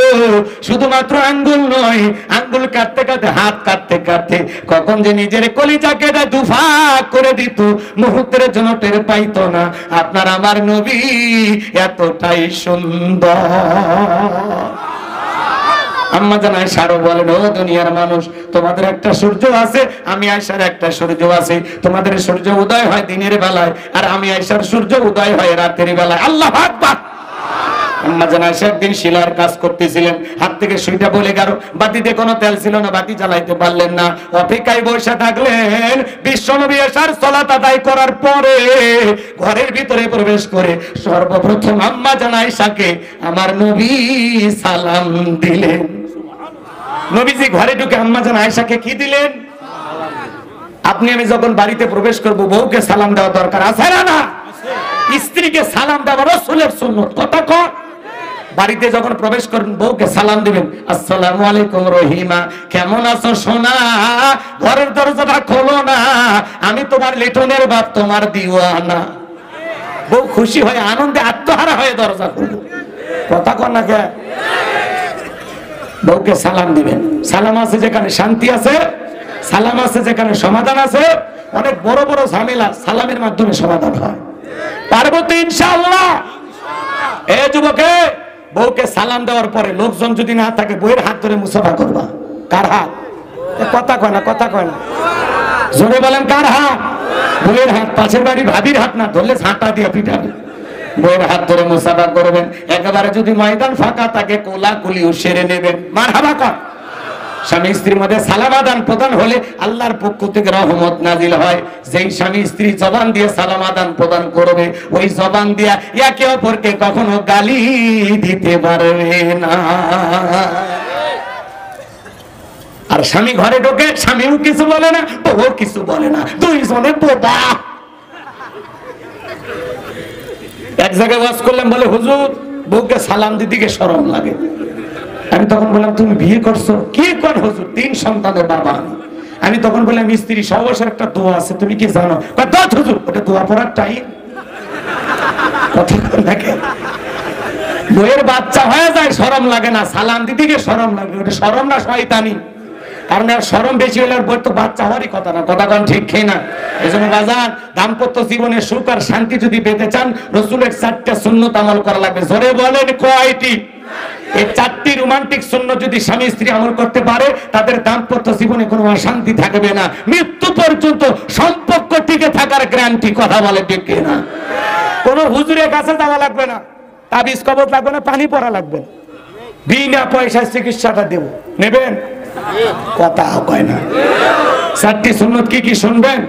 শুধুমাত্র আঙ্গুল নয়, আঙ্গুল কাটতে কাটতে, হাত কাটতে কাটতে কখন যে নিজের কলিজা কেটে দুফাক করে দিত, মুহূর্তের জন্য টের পাইতো না। আপনার আমার নবী এতটাই সুন্দর। আম্মা জান আয়েশা আরো বলেন, ও দুনিয়ার মানুষ, তোমাদের একটা সূর্য আছে, আমি আয়েশার একটা সূর্য আছে। তোমাদের সূর্য উদয় হয় দিনের বেলায়, আর আমি আয়েশার সূর্য উদয় হয় রাতের বেলায়। আল্লাহু আকবার। আম্মা জান আয়েশা একদিন শিলার কাজ করতেছিলেন, হাত থেকে সুইটা বলে গেল, বাতিতে কোনো তেল ছিল না, বাতি জ্বালাইতে পারলেন না, অপেক্ষায় বসে থাকলেন। বিশ্বনবী এশার সালাত আদায় করার পরে ঘরের ভিতরে প্রবেশ করে সর্বপ্রথম আম্মা জান আয়েশাকে আমার নবী সালাম দিলেন। নবীজি ঘরে ঢুকে আম্মা জান আয়েশাকে কি দিলেন? আপনি আমি যখন বাড়িতে প্রবেশ করব, বউকে সালাম দেওয়া দরকার আছে না? স্ত্রীকে সালাম দেওয়া রাসূলের সুন্নাত। কথা কর, বাড়িতে যখন প্রবেশ করবেন বউকে সালাম দিবেন, আসসালামু আলাইকুম রহিমা, কেমন আছো সোনা? ঘরের দরজাটা খোলো না, আমি তোমার লিটনের বাপ, তোমার দিওয়ানা। বউ খুশি হয়ে আনন্দে আত্মহারা হয়ে দরজা খুলবে। কথা কর না কে? বউকে সালাম দিবেন। সালাম আছে যেখানে শান্তি আছে, সালাম আছে যেখানে সমাধান আছে। অনেক বড় বড় ঝামেলা সালামের মাধ্যমে সমাধান হয়। পারবো তো ইনশাআল্লাহ? এ যুবকে, বউকে সালাম দেওয়ার পরে লোকজন যদি না থাকে, বউয়ের হাত ধরে মুসাফা করবা। কার হাত? কথা কয় না, কথা কয় না, জোরে বলেন কার হাত? বউয়ের হাত। পাশের বাড়ি ভাবির হাত না ধরলে ঝাঁটা দিয়ে পিটাবে। বউয়ের হাত ধরে মুসাফা করবেন। একেবারে যদি ময়দান ফাঁকা থাকে, কোলাকুলিও সেরে নেবেন। মারহাবা কর। স্বামী স্ত্রীর মধ্যে সালাম আদান প্রদান হলে আল্লাহর পক্ষ থেকে রহমত নাজিল হয়। যেই স্বামী স্ত্রী জবান দিয়ে সালাম আদান প্রদান করবে, ওই জবান দিয়া একে অপরকে কখনো গালি দিতে পারবে না। আর স্বামী ঘরে ঢোকে, স্বামীও কিছু বলে না, বউও কিছু বলে না, দুইজনে বোবা। এক জায়গায় ওয়াজ করলাম, বলে হুজুর বউকে সালাম দিতে গিয়ে শরম লাগে। আমি তখন বললাম, তুমি বিয়ে করছো? কি কর হুজুর? 3 সন্তানের বাবা। আমি তখন বললাম, স্ত্রী সহবাসের একটা দোয়া আছে, তুমি কি জানো? হুজুর ওটা দোয়া পড়ার টাইম? কথা বল নাকি? বইয়ের বাচ্চা হয়ে যায় শরম লাগে না, সালাম দিতে গিয়ে শরম লাগে। ওটা শরম না শয়তানি, কারণ আর শরম বেশি হলে আর বই তো বাচ্চা হওয়ারই কথা না। কথা কোন ঠিক খেয়ে না? এই জন্য বাজার দাম্পত্য জীবনে সুখ আর শান্তি যদি পেতে চান, রসুলের 4টা সুন্নত আমল করা লাগবে। জোরে বলেন কয়টি? এই 4টি রোমান্টিক সুন্নত যদি স্বামী স্ত্রী আমল করতে পারে, তাদের দাম্পত্য জীবনে কোনো অশান্তি থাকবে না, মৃত্যু পর্যন্ত সম্পর্ক টিকে থাকার গ্যারান্টি। কথা বলে ঠিক না? কোন হুজুরের কাছে যাওয়া লাগবে না, তাবিজ কবজ লাগবে না, পানি পড়া লাগবে না, বিনা পয়সায় চিকিৎসাটা দেব। নেবেন? কথা কয় না। 4টি সুন্নত কি কি শুনবেন?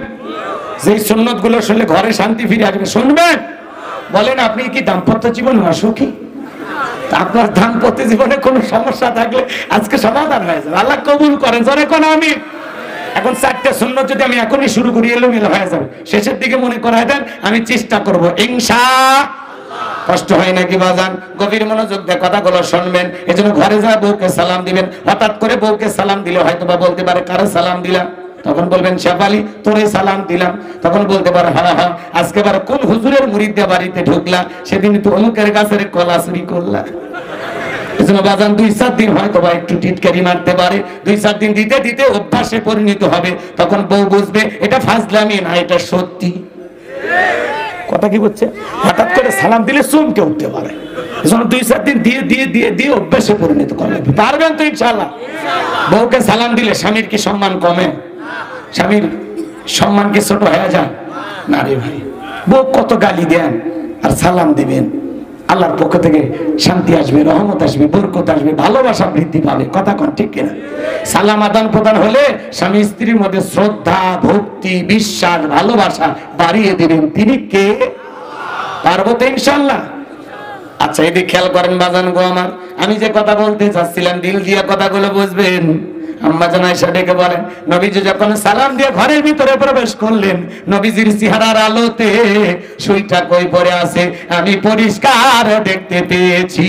যেই সুন্নত গুলো শুনলে ঘরে শান্তি ফিরে আসবে, শুনবেন। বলেন আপনি কি দাম্পত্য জীবন অসুখী? আপনার দাম্পত্য জীবনে কোনো সমস্যা থাকলে আজকে সমাধান হয়ে যাবে। আল্লাহ কবুল করেন। জোরে কোন আমি। এখন 4টা সুন্নত যদি আমি এখনই শুরু করি, এলোমেলো হয়ে যাবে। শেষের দিকে মনে করায় দেন, আমি চেষ্টা করব ইনশাআল্লাহ। কষ্ট হয় নাকি বাজান? গভীর মনোযোগ দিয়ে কথাগুলো শুনবেন। এজন্য ঘরে যা বউকে সালাম দিবেন। হঠাৎ করে বউকে সালাম দিলে হয়তো বা বলতে পারে, কারে সালাম দিলাম? তখন বলবেন শেফালি তোরে সালাম দিলাম। তখন বলতে পারে, হ্যাঁ হ্যাঁ, আজকে বার কোন হুজুরের মুরিদ দিয়ে বাড়িতে ঢুকলা, সেদিন তো অমুকের গাছের কলা চুরি করলা। এজন্য বাজান 2-4 দিন হয়তো বা একটু টিটকারি মারতে পারে, 2-4 দিন দিতে দিতে অভ্যাসে পরিণত হবে। তখন বউ বুঝবে এটা ফাজলামি না, এটা সত্যি। কথা কি বলছে? হঠাৎ করে সালাম দিলে চমকে উঠতে পারে। এজন্য 2-4 দিন দিয়ে দিয়ে দিয়ে দিয়ে অভ্যাসে পরিণত করলে পারবেন তো ইনশাআল্লাহ। বউকে সালাম দিলে স্বামীর কি সম্মান কমে? স্বামীর সম্মান কি ছোট হয়ে যায়? না রে ভাই। বউ কত গালি দেন আর সালাম দিবেন, আল্লাহর পক্ষ থেকে শান্তি আসবে, রহমত আসবে, বরকত আসবে, ভালোবাসা বৃদ্ধি পাবে। কথা কোন ঠিক কিনা? সালাম আদান প্রদান হলে স্বামী স্ত্রীর মধ্যে শ্রদ্ধা, ভক্তি, বিশ্বাস, ভালোবাসা বাড়িয়ে দিবেন। তিনি কে? পারবো তো ইনশাআল্লাহ। আচ্ছা এদিকে খেয়াল করেন বাজান গো আমার, আমি যে কথা বলতে চাচ্ছিলাম দিল দিয়ে কথাগুলো বুঝবেন। আম্মা জান আয়েশা ডেকে বলেন, নবীজি যখন সালাম দিয়ে ঘরের ভিতরে প্রবেশ করলেন, নবীজির চেহারার আলোতে সুইটা কই পড়ে আছে আমি পরিষ্কার দেখতে পেয়েছি।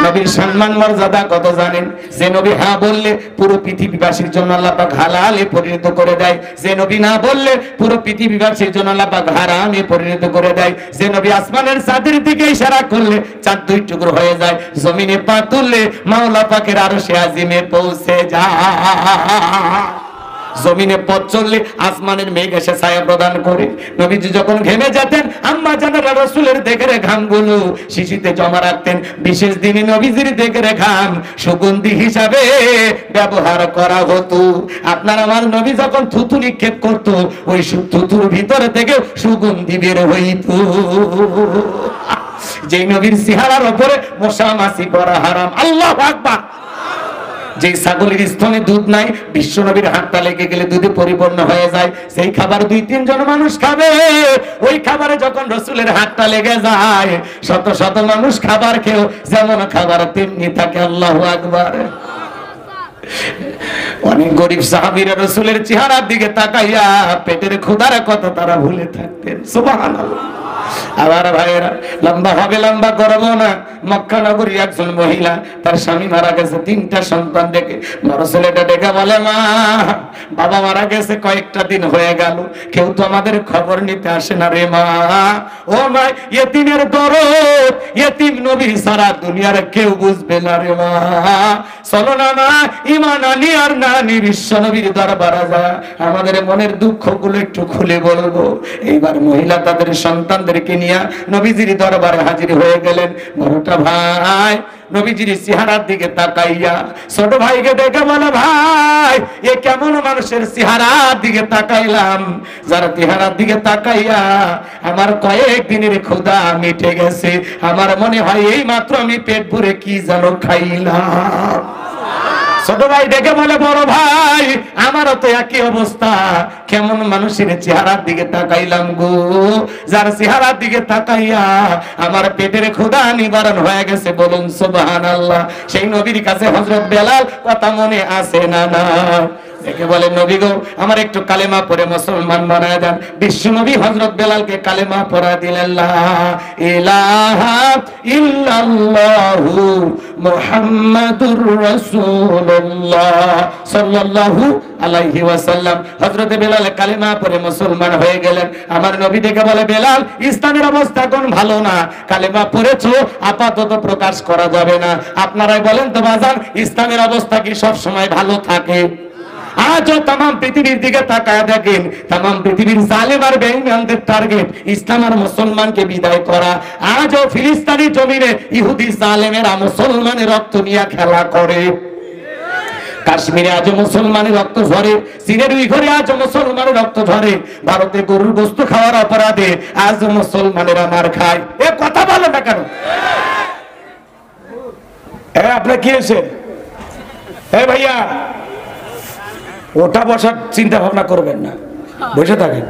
নবীর সম্মান মর্যাদা কত জানেন? যে নবী হ্যাঁ বললে পুরো পৃথিবীবাসীর জন্য আল্লাহ পাক হালালে পরিণত করে দেয়, যে নবী না বললে পুরো পৃথিবীবাসীর জন্য আল্লাহ পাক হারামে পরিণত করে দেয়, যে নবী আসমানের চাঁদের দিকে ইশারা করলে চাঁদ 2 টুকরো হয়ে যায়, জমিনে পা তুললে মাওলা পাকের আরশে আজিমে পৌঁছে যায়, জমিনে পথ চললে আসমানের মেঘ এসে ছায়া প্রদান করে। নবীজি যখন ঘেমে যেতেন, আম্মা জানেরা রাসূলের দেখে ঘামগুলো শিশিতে জমা রাখতেন। বিশেষ দিনে নবীজির দেখে ঘাম সুগন্ধি হিসাবে ব্যবহার করা হতো। আপনার আমার নবী যখন থুতু নিক্ষেপ করত, ওই থুতুর ভিতরে থেকে সুগন্ধি বের হইত। যে নবীর চেহারার উপরে মশা মাছি পড়া হারাম। আল্লাহু আকবার। যে ছাগলের স্তনে দুধ নাই, বিশ্ব নবীর হাতটা লেগে গেলে দুধে পরিপূর্ণ হয়ে যায়। সেই খাবার 2-3 জন মানুষ খাবে, ওই খাবারে যখন রাসূলের হাতটা লেগে যায়, শত শত মানুষ খাবার খেয়েও যেমন খাবার তেমনি থাকে। আল্লাহু আকবার। অনেক গরিব সাহাবীরা রাসূলের চেহারার দিকে তাকাইয়া পেটের ক্ষুধার কথা তারা ভুলে থাকতেন। সুবহানাল্লাহ। আবার ভাইয়েরা, লম্বা হবে লম্বা করবো না, মক্কা নগরী একজন মহিলা, তার স্বামী মারা গেছে, 3টা সন্তান দেখে বড় ছেলেটা ডেকে বলে, মা বাবা মারা গেছে কয়েকটা দিন হয়ে গেল, কেউ তো আমাদের খবর নিতে আসে না রে মা। ও মা, ইয়েতিমের দরদ ইয়েতিম নবী সারা দুনিয়ার কেউ বুঝবে না রে মা। চলো না মা, ঈমান আনি আর না আনি বিশ্ব নবীর দরবারে যায় আমাদের মনের দুঃখগুলো একটু খুলে বলবো। এইবার মহিলা তাদের সন্তানদেরকে নিয়ে নবীজির দরবারে হাজির হয়ে গেলেন। বড়টা ভাই নবীজির চেহারার দিকে তাকাইয়া ছোট ভাইকে দেখে বলে, ভাই এ কেমন মানুষের চেহারার দিকে তাকাইলাম, যার চেহারার দিকে তাকাইয়া আমার কয়েকদিনের ক্ষুধা মিটে গেছে, আমার মনে হয় এই মাত্র আমি পেট ভরে কি যেন খাইলাম। ছোট ভাই ডেকে বলে, বড় ভাই আমারও তো একই অবস্থা, কেমন মানুষের চেহারার দিকে তাকাইলাম গো, যার চেহারার দিকে তাকাইয়া আমার পেটের ক্ষুধা নিবারণ হয়ে গেছে। বলুন সুবহানাল্লাহ। সেই নবীর কাছে হযরত বেলাল কথা মনে আছে না? না একে বলে নবী গো আমার একটু কালেমা পড়ে মুসলমান বানায় দেন। বিশ্ব নবী হযরত বেলালকে কালেমা পড়া দিলেন, লা ইলাহা ইল্লাল্লাহু মুহাম্মাদুর রাসূলুল্লাহ সাল্লাল্লাহু আলাইহি ওয়াসাল্লাম। হযরত বেলাল কালেমা পড়ে মুসলমান হয়ে গেলেন। আমার নবী দেখে বলে, বেলাল ইসলামের অবস্থা কোন ভালো না, কালেমা পড়েছো আপাতত প্রকাশ করা যাবে না। আপনারাই বলেন তো বাজান, ইসলামের অবস্থা কি সব সময় ভালো থাকে? আজও তাম পৃথিবীর দিকে তাকায় দেখেন, তাম পৃথিবীর জালেম আর বেঈমানদের টার্গেট ইসলাম আর মুসলমানকে বিদায় করা। আজও ফিলিস্তিনি জমিনে ইহুদি জালেমেরা মুসলমানের রক্ত নিয়ে খেলা করে। কাশ্মীরে আজও মুসলমানের রক্ত ঝরে, চীনের উইঘুরে আজও মুসলমানের রক্ত ঝরে, ভারতে গরুর গোশত খাওয়ার অপরাধে আজও মুসলমানেরা মার খায়। এ কথা বলে না কেন? আপনার কি হয়েছে? ভাইয়া ওটা বসার চিন্তা ভাবনা করবেন না, বসে থাকেন।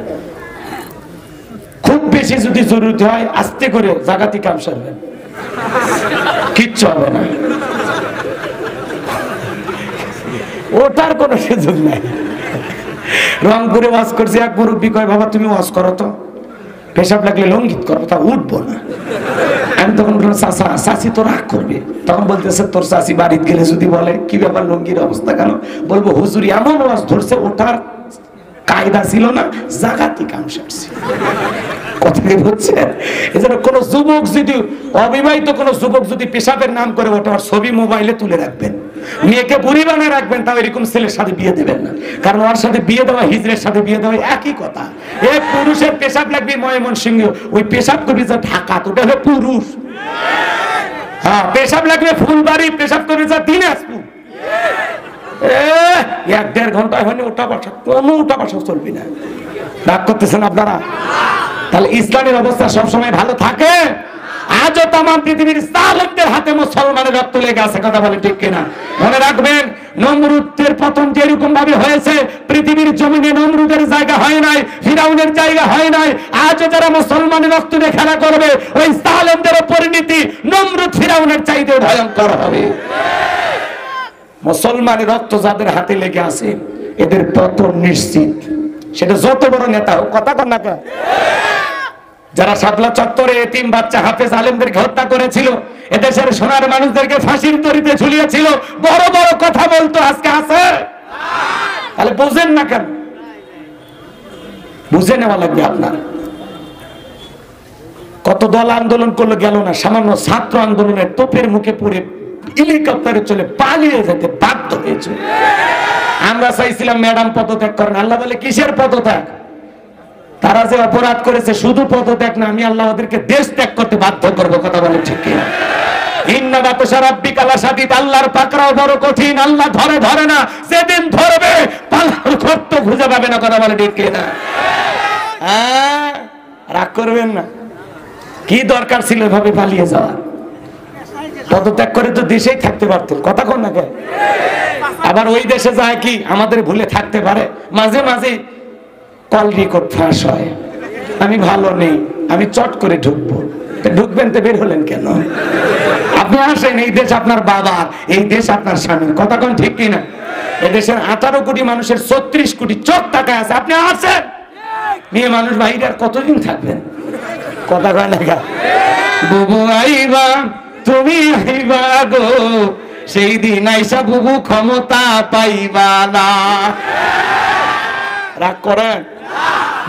খুব বেশি যদি জরুরি হয় আস্তে করে জাগাতি কাম সারবেন, কিচ্ছু হবে না, ওটার কোনো সুযোগ নাই। রংপুরে ওয়াজ করছে, এক মুরব্বী কয়, বাবা তুমি ওয়াজ করো তো, পেশাব লাগলে লঙ্ঘিত করো, তা উঠবো না। আমি তখন বললাম, চাচা চাচি তো রাগ করবে। তখন বলতেছে, তোর চাচি বাড়িতে গেলে যদি বলে কি ব্যাপার লঙ্গির অবস্থা কেন, বলবো হুজুর এমন ওয়াজ ধরছে ওটার কায়দা ছিল না, জাগাতি কাম সারছে। কথা কি বুঝছেন? এজন্য কোন যুবক যদি, অবিবাহিত কোন যুবক যদি পেশাবের নাম করে ওটার ছবি মোবাইলে তুলে রাখবেন, মেয়েকে বুড়ি বানায় রাখবেন, তাও এরকম ছেলের সাথে বিয়ে দেবেন না। কারণ ওর সাথে বিয়ে দেওয়া হিজড়ের সাথে বিয়ে দেওয়া একই কথা। এক পুরুষের পেশাব লাগবে ময়মনসিংহ, ওই পেশাব করবি যা ঢাকা, ওটা হলো পুরুষ। হ্যাঁ, পেশাব লাগবে ফুলবাড়ি, পেশাব করবি যা দিনাজপুর। 1-1.5 ঘন্টায় হয়নি ওটা বসা, কোনো ওটা বসা চলবি না। রাগ করতেছেন আপনারা? তাহলে ইসলামের অবস্থা সবসময় ভালো থাকে? আজও তাম পৃথিবীর জালেমদের হাতে মুসলমানের রক্ত লেগে আছে, কথা বলে ঠিক কিনা? মনে রাখবেন, নমরুদের পতন যেরকম ভাবে হয়েছে, পৃথিবীর জমিনে নমরুদের জায়গা হয় নাই, ফিরাউনের জায়গা হয় নাই। আজও যারা মুসলমানের রক্ত নিয়ে খেলা করবে, ওই জালেমদের পরিণতি নমরুদ ফিরাউনের চাইতে ভয়ঙ্কর হবে। মুসলমানের রক্ত যাদের হাতে লেগে আছে, এদের পতন নিশ্চিত। সেটা যত বড় নেতা হোক, কথা কন না কেন? যারা শাপলা চত্বরে এতিম বাচ্চা হাফেজ আলেমদেরকে হত্যা করেছিল, এদেশের সোনার মানুষদেরকে ফাঁসির দড়িতে ঝুলিয়েছিল, বড় বড় কথা বলতো, আজকে আছে? তাহলে বুঝেন না কেন? বুঝে নেওয়া লাগবে আপনার। কত দল আন্দোলন করলো, গেল না। সামান্য ছাত্র আন্দোলনের তোপের মুখে পড়ে হেলিকপ্টারে চলে পালিয়ে যেতে বাধ্য হয়েছে। আমরা চাইছিলাম ম্যাডাম পদত্যাগ করেন, আল্লাহ বলে কিসের পদত্যাগ? তারা যে অপরাধ করেছে শুধু পদত্যাগ না, আমি আল্লাহ ওদেরকে দেশ ত্যাগ করতে বাধ্য করবো, কথা বলে ঠিক কিনা? ইন্না বাতশা রাব্বিকা লাশাদীদ, আল্লাহর পাকড়াও বড় কঠিন, আল্লাহ ধরে ধরে না, সেদিন ধরবে পালার গর্ত খুঁজে পাবে না, কথা বলে ঠিক কিনা? রাগ করবেন না। কি দরকার ছিল এভাবে পালিয়ে যাওয়ার? পদত্যাগ করে তো দেশেই থাকতে পারতেন, কথা কন না কেন? আবার ওই দেশে যায় কি আমাদের ভুলে থাকতে পারে? মাঝে মাঝে কল রেকর্ড ফাঁস হয়, আমি ভালো নেই, আমি চট করে ঢুকবো। ঢুকবেন তো বের হলেন কেন? আপনি আসেন, এই দেশ আপনার বাবার, এই দেশ আপনার স্বামীর, কথা কোন ঠিক কিনা? এদেশের 18 কোটি মানুষের 34 কোটি চোখ তাকায় আছে, আপনি আসেন। মেয়ে মানুষ বাইরে আর কতদিন থাকবেন, কথা কয় না? বুবু আইবা তুমি আইবা গো, সেই দিন আইসা বুবু ক্ষমতা পাইবা না। রাগ করেন?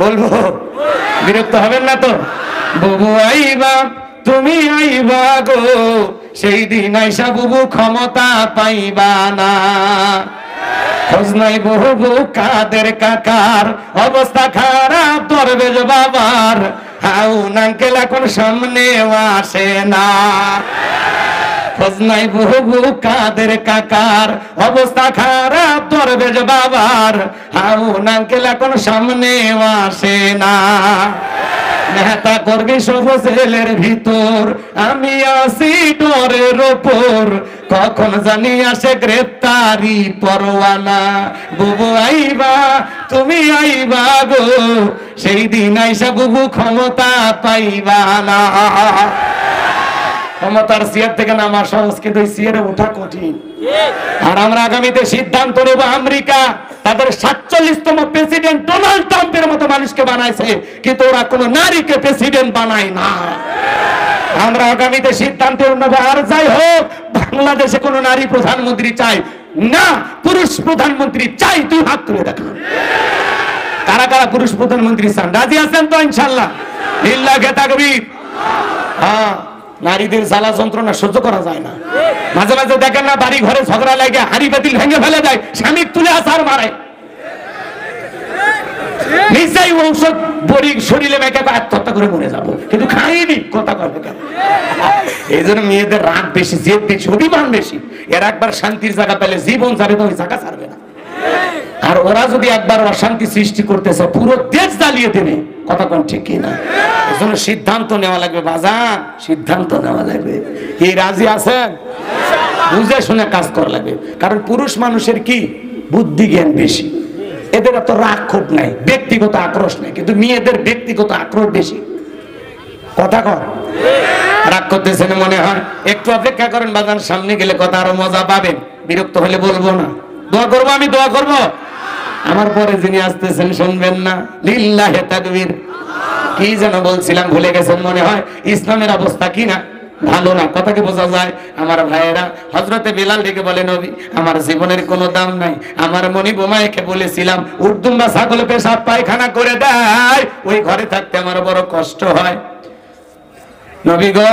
বলবো, বিরক্ত হবেন না তো? বুবু আইবা তুমি আইবা গো, সেই দিন আইসা বুবু ক্ষমতা পাইবা না। খোঁজ নাই বহু কাদের কাকার, অবস্থা খারাপ দরবেশ বাবার, হাউন আঙ্কেল এখন সামনে আসে না। খোঁজ নাই বহু কাদের কাকার, অবস্থা খারাপ দরবেশ বাবার, হাউন আঙ্কেল এখন সামনে আসে না। নেতা করবি সব জেলের ভিতর, আমি আসি ডরের ওপর, কখন জানি আসে গ্রেপ্তারি পরোয়ানা। বুবু আইবা তুমি আইবা গো, সেই দিন আইসা বুবু ক্ষমতা পাইবা না। ক্ষমতার চেয়ার থেকে নামা সহজ, কিন্তু এই চেয়ারে ওঠা কঠিন। আর আমরা আগামীতে সিদ্ধান্ত নেব, আমেরিকা তাদের 47তম প্রেসিডেন্ট ডোনাল্ড ট্রাম্পের মতো মানুষকে বানাইছে, কিন্তু ওরা কোনো নারীকে প্রেসিডেন্ট বানায় না। আমরা আগামীতে সিদ্ধান্ত নেব, আর যাই হোক বাংলাদেশে কোনো নারী প্রধানমন্ত্রী চাই না, পুরুষ প্রধানমন্ত্রী চাই। তুই হাত তুলে দেখা, কারা কারা পুরুষ প্রধানমন্ত্রী চান? রাজি আছেন তো ইনশাআল্লাহ? লিল্লাহি তাকবীর। হ্যাঁ, নারীদের জ্বালা যন্ত্রণা সহ্য করা যায় না। মাঝে মাঝে দেখেন না, বাড়ি ঘরে ঝগড়া লাগে, হাড়ি পাতিল ভেঙে ফেলে দেয়, স্বামী তুলে আসার মারে, নিজেই ঔষধ বড়ি শরীরে মেখে আত্মহত্যা করে মরে যাবো, কিন্তু খাইনি। কথা বলবে কেন? এই জন্য মেয়েদের রাগ বেশি, জেদ বেশি, অভিমান বেশি। এর একবার শান্তির জায়গা পেলে জীবন যাবে, তো ওই জায়গা ছাড়বে না। আর ওরা যদি একবার অশান্তি সৃষ্টি করতেছে, পুরো দেশ জ্বালিয়ে দেবে। কথা কোন ঠিক কিনা? এই জন্য সিদ্ধান্ত নেওয়া লাগবে বাজার, সিদ্ধান্ত নেওয়া লাগবে। এই রাজি আছেন? বুঝে শুনে কাজ করা লাগবে। কারণ পুরুষ মানুষের কি বুদ্ধি জ্ঞান বেশি, এদের এত রাগ ক্ষোভ নাই, ব্যক্তিগত আক্রোশ নাই, কিন্তু মেয়েদের ব্যক্তিগত আক্রোশ বেশি। কথা কর, রাগ করতেছেন মনে হয়? একটু অপেক্ষা করেন বাজার, সামনে গেলে কথা আরো মজা পাবেন। বিরক্ত হলে বলবো না, দোয়া করবো, আমি দোয়া করবো। আমার পরে যিনি আসতেছেন শুনবেন না। লিল্লাহি তাকবীর। কি যেন বলছিলাম ভুলে গেছেন মনে হয়। ইসলামের অবস্থা কি না ভালো না, কথাকে বোঝা যায়। আমার ভাইয়েরা, হযরতে বিলাল ডেকে বলে, নবী আমার জীবনের কোনো দাম নাই, আমার মনি বোমাইকে বলেছিলাম উর্দুম্বা ছাগল পেশাব পায়খানা করে দেয়, ওই ঘরে থাকতে আমার বড় কষ্ট হয়। নবী গো,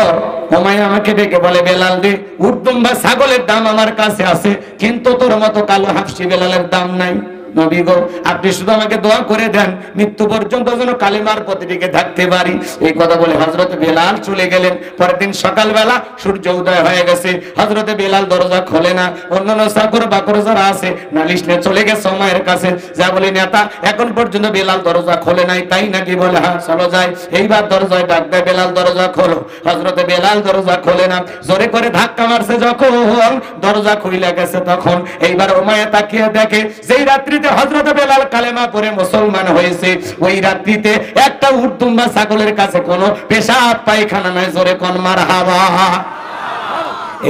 ওমাই আমাকে ডেকে বলে, বেলাল রে, উর্দুম্বা ছাগলের দাম আমার কাছে আছে, কিন্তু তোর মতো কালো হাফসি বেলালের দাম নাই। নবী গো, আপনি শুধু আমাকে দোয়া করে দেন, মৃত্যু পর্যন্ত যেন কালিমার পথে টিকে থাকতে পারি। এই কথা বলে হযরত বেলাল চলে গেলেন। পরের দিন সকালবেলা সূর্য উদয় হয়ে গেছে, হযরতে বেলাল দরজা খোলে না। অন্যান্য চাকর বাকর যারা আছে নালিশ নিয়ে চলে গেছে ওমায়ের কাছে, যা বলে, নেতা এখন পর্যন্ত বেলাল দরজা খোলে নাই, তাই নাকি? বলে হ্যাঁ, চলো যাই। এইবার দরজায় ডাক দেয়, বেলাল দরজা খোলো। হযরতে বেলাল দরজা খোলে না, জোরে করে ধাক্কা মারছে, যখন দরজা খুলে গেছে তখন এইবার ওমায়া তাকিয়ে দেখে, যেই রাত্রি হযরত বেলাল কালেমা পড়ে মুসলমান হয়েছে, ওই রাত্রিতে একটা উর্দুম্বা ছাগলের কাছে কোনো পেশাব পায়খানা নাই। জোরে কোন মারহাবা।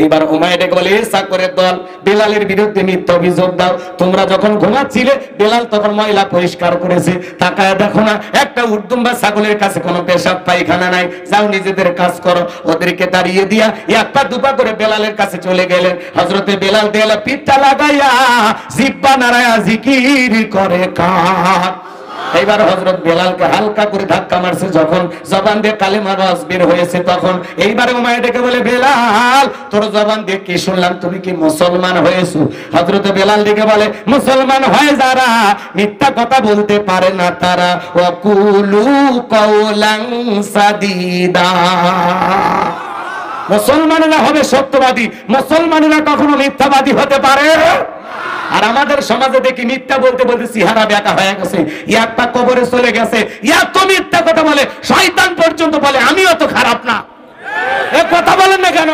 এইবার উমাইয়া ডেকে বলে, চাকরের দল, বেলালের বিরুদ্ধে মিথ্যা অভিযোগ দাও। তোমরা যখন ঘুমাচ্ছিলে বেলাল তখন ময়লা পরিষ্কার করেছে, তাকায় দেখো না একটা উর্দুম্বা ছাগলের কাছে কোনো পেশাব পায়খানা নাই, যাও নিজেদের কাজ করো। ওদেরকে তাড়িয়ে দিয়া এক পা দুপা করে বেলালের কাছে চলে গেলেন। হযরতে বেলাল দেয়ালে পিঠটা লাগাইয়া জিহ্বা নাড়ায়া জিকির করে কার। এইবার হযরত বেলালকে হালকা করে ধাক্কা মারছে, যখন জবান দিয়ে কালেমার রস বের হয়েছে তখন এইবার উমাইয়া ডেকে বলে, বেলাল তোর জবান দিয়ে কি শুনলাম, তুমি কি মুসলমান হয়েছো? হযরত বেলাল ডেকে বলে, মুসলমান হয় যারা মিথ্যা কথা বলতে পারে না তারা, ওয়াকুলু কাওলান সাদীদা। মুসলমানেরা হবে সত্যবাদী, মুসলমানেরা কখনো মিথ্যাবাদী হতে পারে। আর আমাদের সমাজে দেখি মিথ্যা বলতে বলতে চেহারা বেঁকা হয়ে গেছে, একটা কবরে চলে গেছে, এত মিথ্যা কথা বলে, শয়তান পর্যন্ত বলে আমিও তো খারাপ না। এ কথা বলেন না কেন?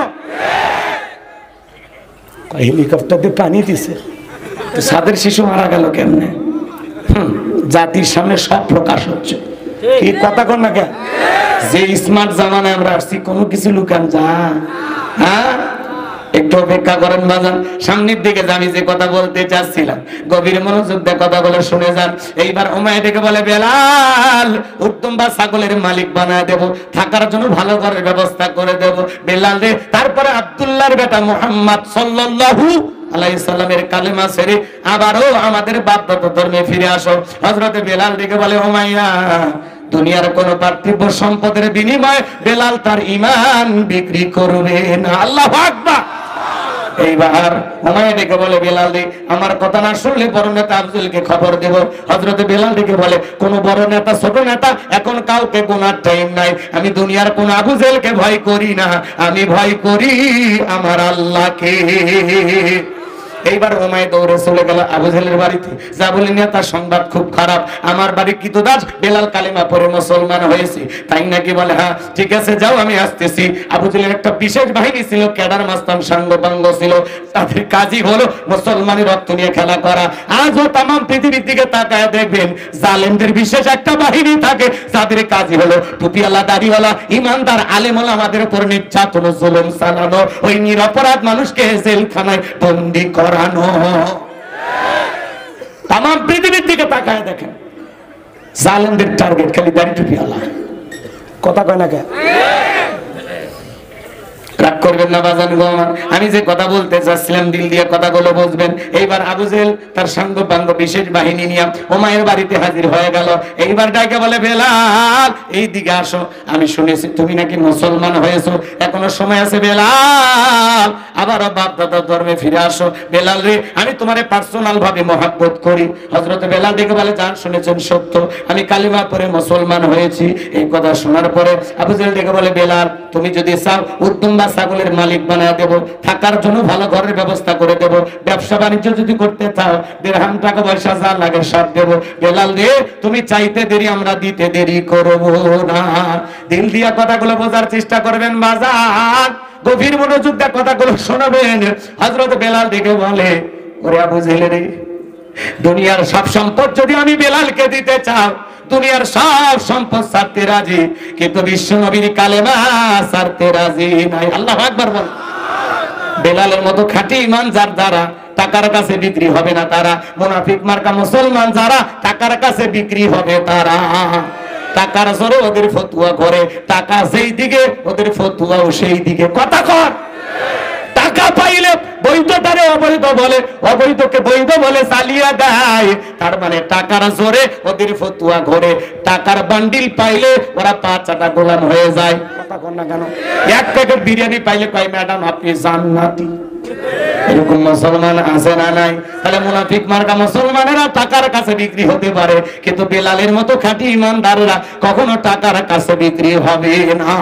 হেলিকপ্টার দিয়ে পানি দিছে, সাদের শিশু মারা গেল কেমনে? জাতির সামনে সব প্রকাশ হচ্ছে। কি কথা কন না কেন? যে স্মার্ট জামানায় আমরা আসছি, কোনো কিছু লুকান যা? হ্যাঁ, একটু অপেক্ষা করেন বাজান, সামনের দিকে আমি যে কথা বলতে চাচ্ছিলাম গভীর মনোযোগ দিয়ে কথা বলে শুনে যান। এইবার উমাইয়া ডেকে বলে, বেলাল উর্দুম্বা ছাগলের মালিক বানায় দেব, থাকার জন্য ভালো ঘরের ব্যবস্থা করে দেব। বেলাল রে, তারপরে আব্দুল্লাহর বেটা মুহাম্মদ সাল্লাল্লাহু আলাইহিস সালামের কালেমা ছেড়ে আবারও আমাদের বাপদাদা ধর্মে ফিরে আসো। হযরতে বেলাল ডেকে বলে, উমাইয়া দুনিয়ার কোন পার্থিব সম্পদের বিনিময়ে বেলাল তার ঈমান বিক্রি করবে না। আল্লাহু আকবার। এইবার উমাইয়া ডেকে বলে, বেলাল রে, আমার কথা না শুনলে বড় নেতা আফজলকে খবর দেব। হযরত বেলাল ডেকে বলে, কোন বড় নেতা ছোট নেতা এখন কাউকে গোনার টাইম নাই, আমি দুনিয়ার কোন আবু জেহেলকে ভয় করি না, আমি ভয় করি আমার আল্লাহকে। এইবার উমাইয়া দৌড়ে চলে গেল আবু জেহেলের বাড়িতে, যা বলে নিয়ে তার সংবাদ খুব খারাপ, আমার বাড়ি কৃতদাস বেলাল কালেমা পড়ে মুসলমান হয়েছে। তাই নাকি? বলে হ্যাঁ ঠিক আছে যাও আমি আসতেছি। আবু জেহেলের একটা বিশেষ বাহিনী ছিল, ক্যাডার মাস্তান সাঙ্গপাঙ্গ ছিল, তাদের কাজই হলো মুসলমানের রক্ত নিয়ে খেলা করা। আজও তাম পৃথিবীর দিকে তাকায় দেখবেন জালেমদের বিশেষ একটা বাহিনী থাকে, যাদের কাজই হলো টুপিওয়ালা দাড়িওয়ালা ইমানদার আলেমওয়ালা আমাদের উপর নির্যাতন জুলুম চালানো, ওই নিরপরাধ মানুষকে জেলখানায় বন্দী করানো। তাম পৃথিবীর দিকে তাকায় দেখেন জালেমদের টার্গেট খালি দাড়ি টুপিওয়ালা। কথা কয় না কে? রাগ করবেন না বাজান গো আমার, আমি যে কথা বলতে চাচ্ছিলাম দিল দিয়ে কথাগুলো বুঝবেন। এইবার আবু জেহেল তার সাঙ্গপাঙ্গ বিশেষ বাহিনী নিয়ে উমাইয়ার বাড়িতে হাজির হয়ে গেল। এইবার ডাকে বলে বেলাল এই দিকে আসো, আমি শুনেছি তুমি নাকি মুসলমান হয়েছো, এখনো সময় আছে বেলাল, আবার বাপ দাদা ধর্মে ফিরে আসো। বেলাল রে আমি তোমারে পার্সোনাল ভাবে মহব্বত করি। হযরত বেলাল ডেকে বলে জান শুনেছেন সত্য, আমি কালিমা পড়ে মুসলমান হয়েছি। এই কথা শোনার পরে আবু জেহেল ডেকে বলে বেলাল তুমি যদি চাও উত্তম ছাগলের মালিক বানায় দেব, থাকার জন্য ভালো ঘরের ব্যবস্থা করে দেব, ব্যবসা বাণিজ্য যদি করতে চাও দিরহাম টাকা পয়সা যা লাগে সব দেব। বেলাল রে তুমি চাইতে দেরি আমরা দিতে দেরি করব না। দিল দিয়া কথাগুলো বোঝার চেষ্টা করবেন বাজার, গভীর মনোযোগ দিয়ে কথাগুলো শোনাবেন। হযরত বেলাল ডেকে বলে ওরে আবু জেহেল রে, দুনিয়ার সব সম্পদ যদি আমি বেলালকে দিতে চাও, দুনিয়ার সব সম্পদ ছাড়তে রাজি, কিন্তু বিশ্ব নবীর কালেমা ছাড়তে রাজি নাই। আল্লাহু আকবার বল। বেলালের মতো খাঁটি ঈমান যার দ্বারা টাকার কাছে বিক্রি হবে না তারা, মুনাফিক মার্কা মুসলমান যারা টাকার কাছে বিক্রি হবে তারা। টাকার জোরে ওদের ফতুয়া করে, টাকা যেই দিকে ওদের ফতুয়াও সেই দিকে। কথা কর। টাকা পাইলে বৈধটারে অবৈধ বলে, অবৈধকে বৈধ বলে চালিয়ে দেয়। তার মানে টাকার জোরে ওদের ফতুয়া ঘরে, টাকার বান্ডিল পাইলে ওরা পাঁচটা গোলাম হয়ে যায়। কথা কর না কেন? এক প্যাকেট বিরিয়ানি পাইলে কয় ম্যাডাম আপনি জান্নাতি। এরকম মুসলমান আছে না নাই? তাহলে মুনাফিক মার্কা মুসলমানেরা টাকার কাছে বিক্রি হতে পারে, কিন্তু বেলালের মতো খাঁটি ঈমানদাররা কখনো টাকার কাছে বিক্রি হবে না।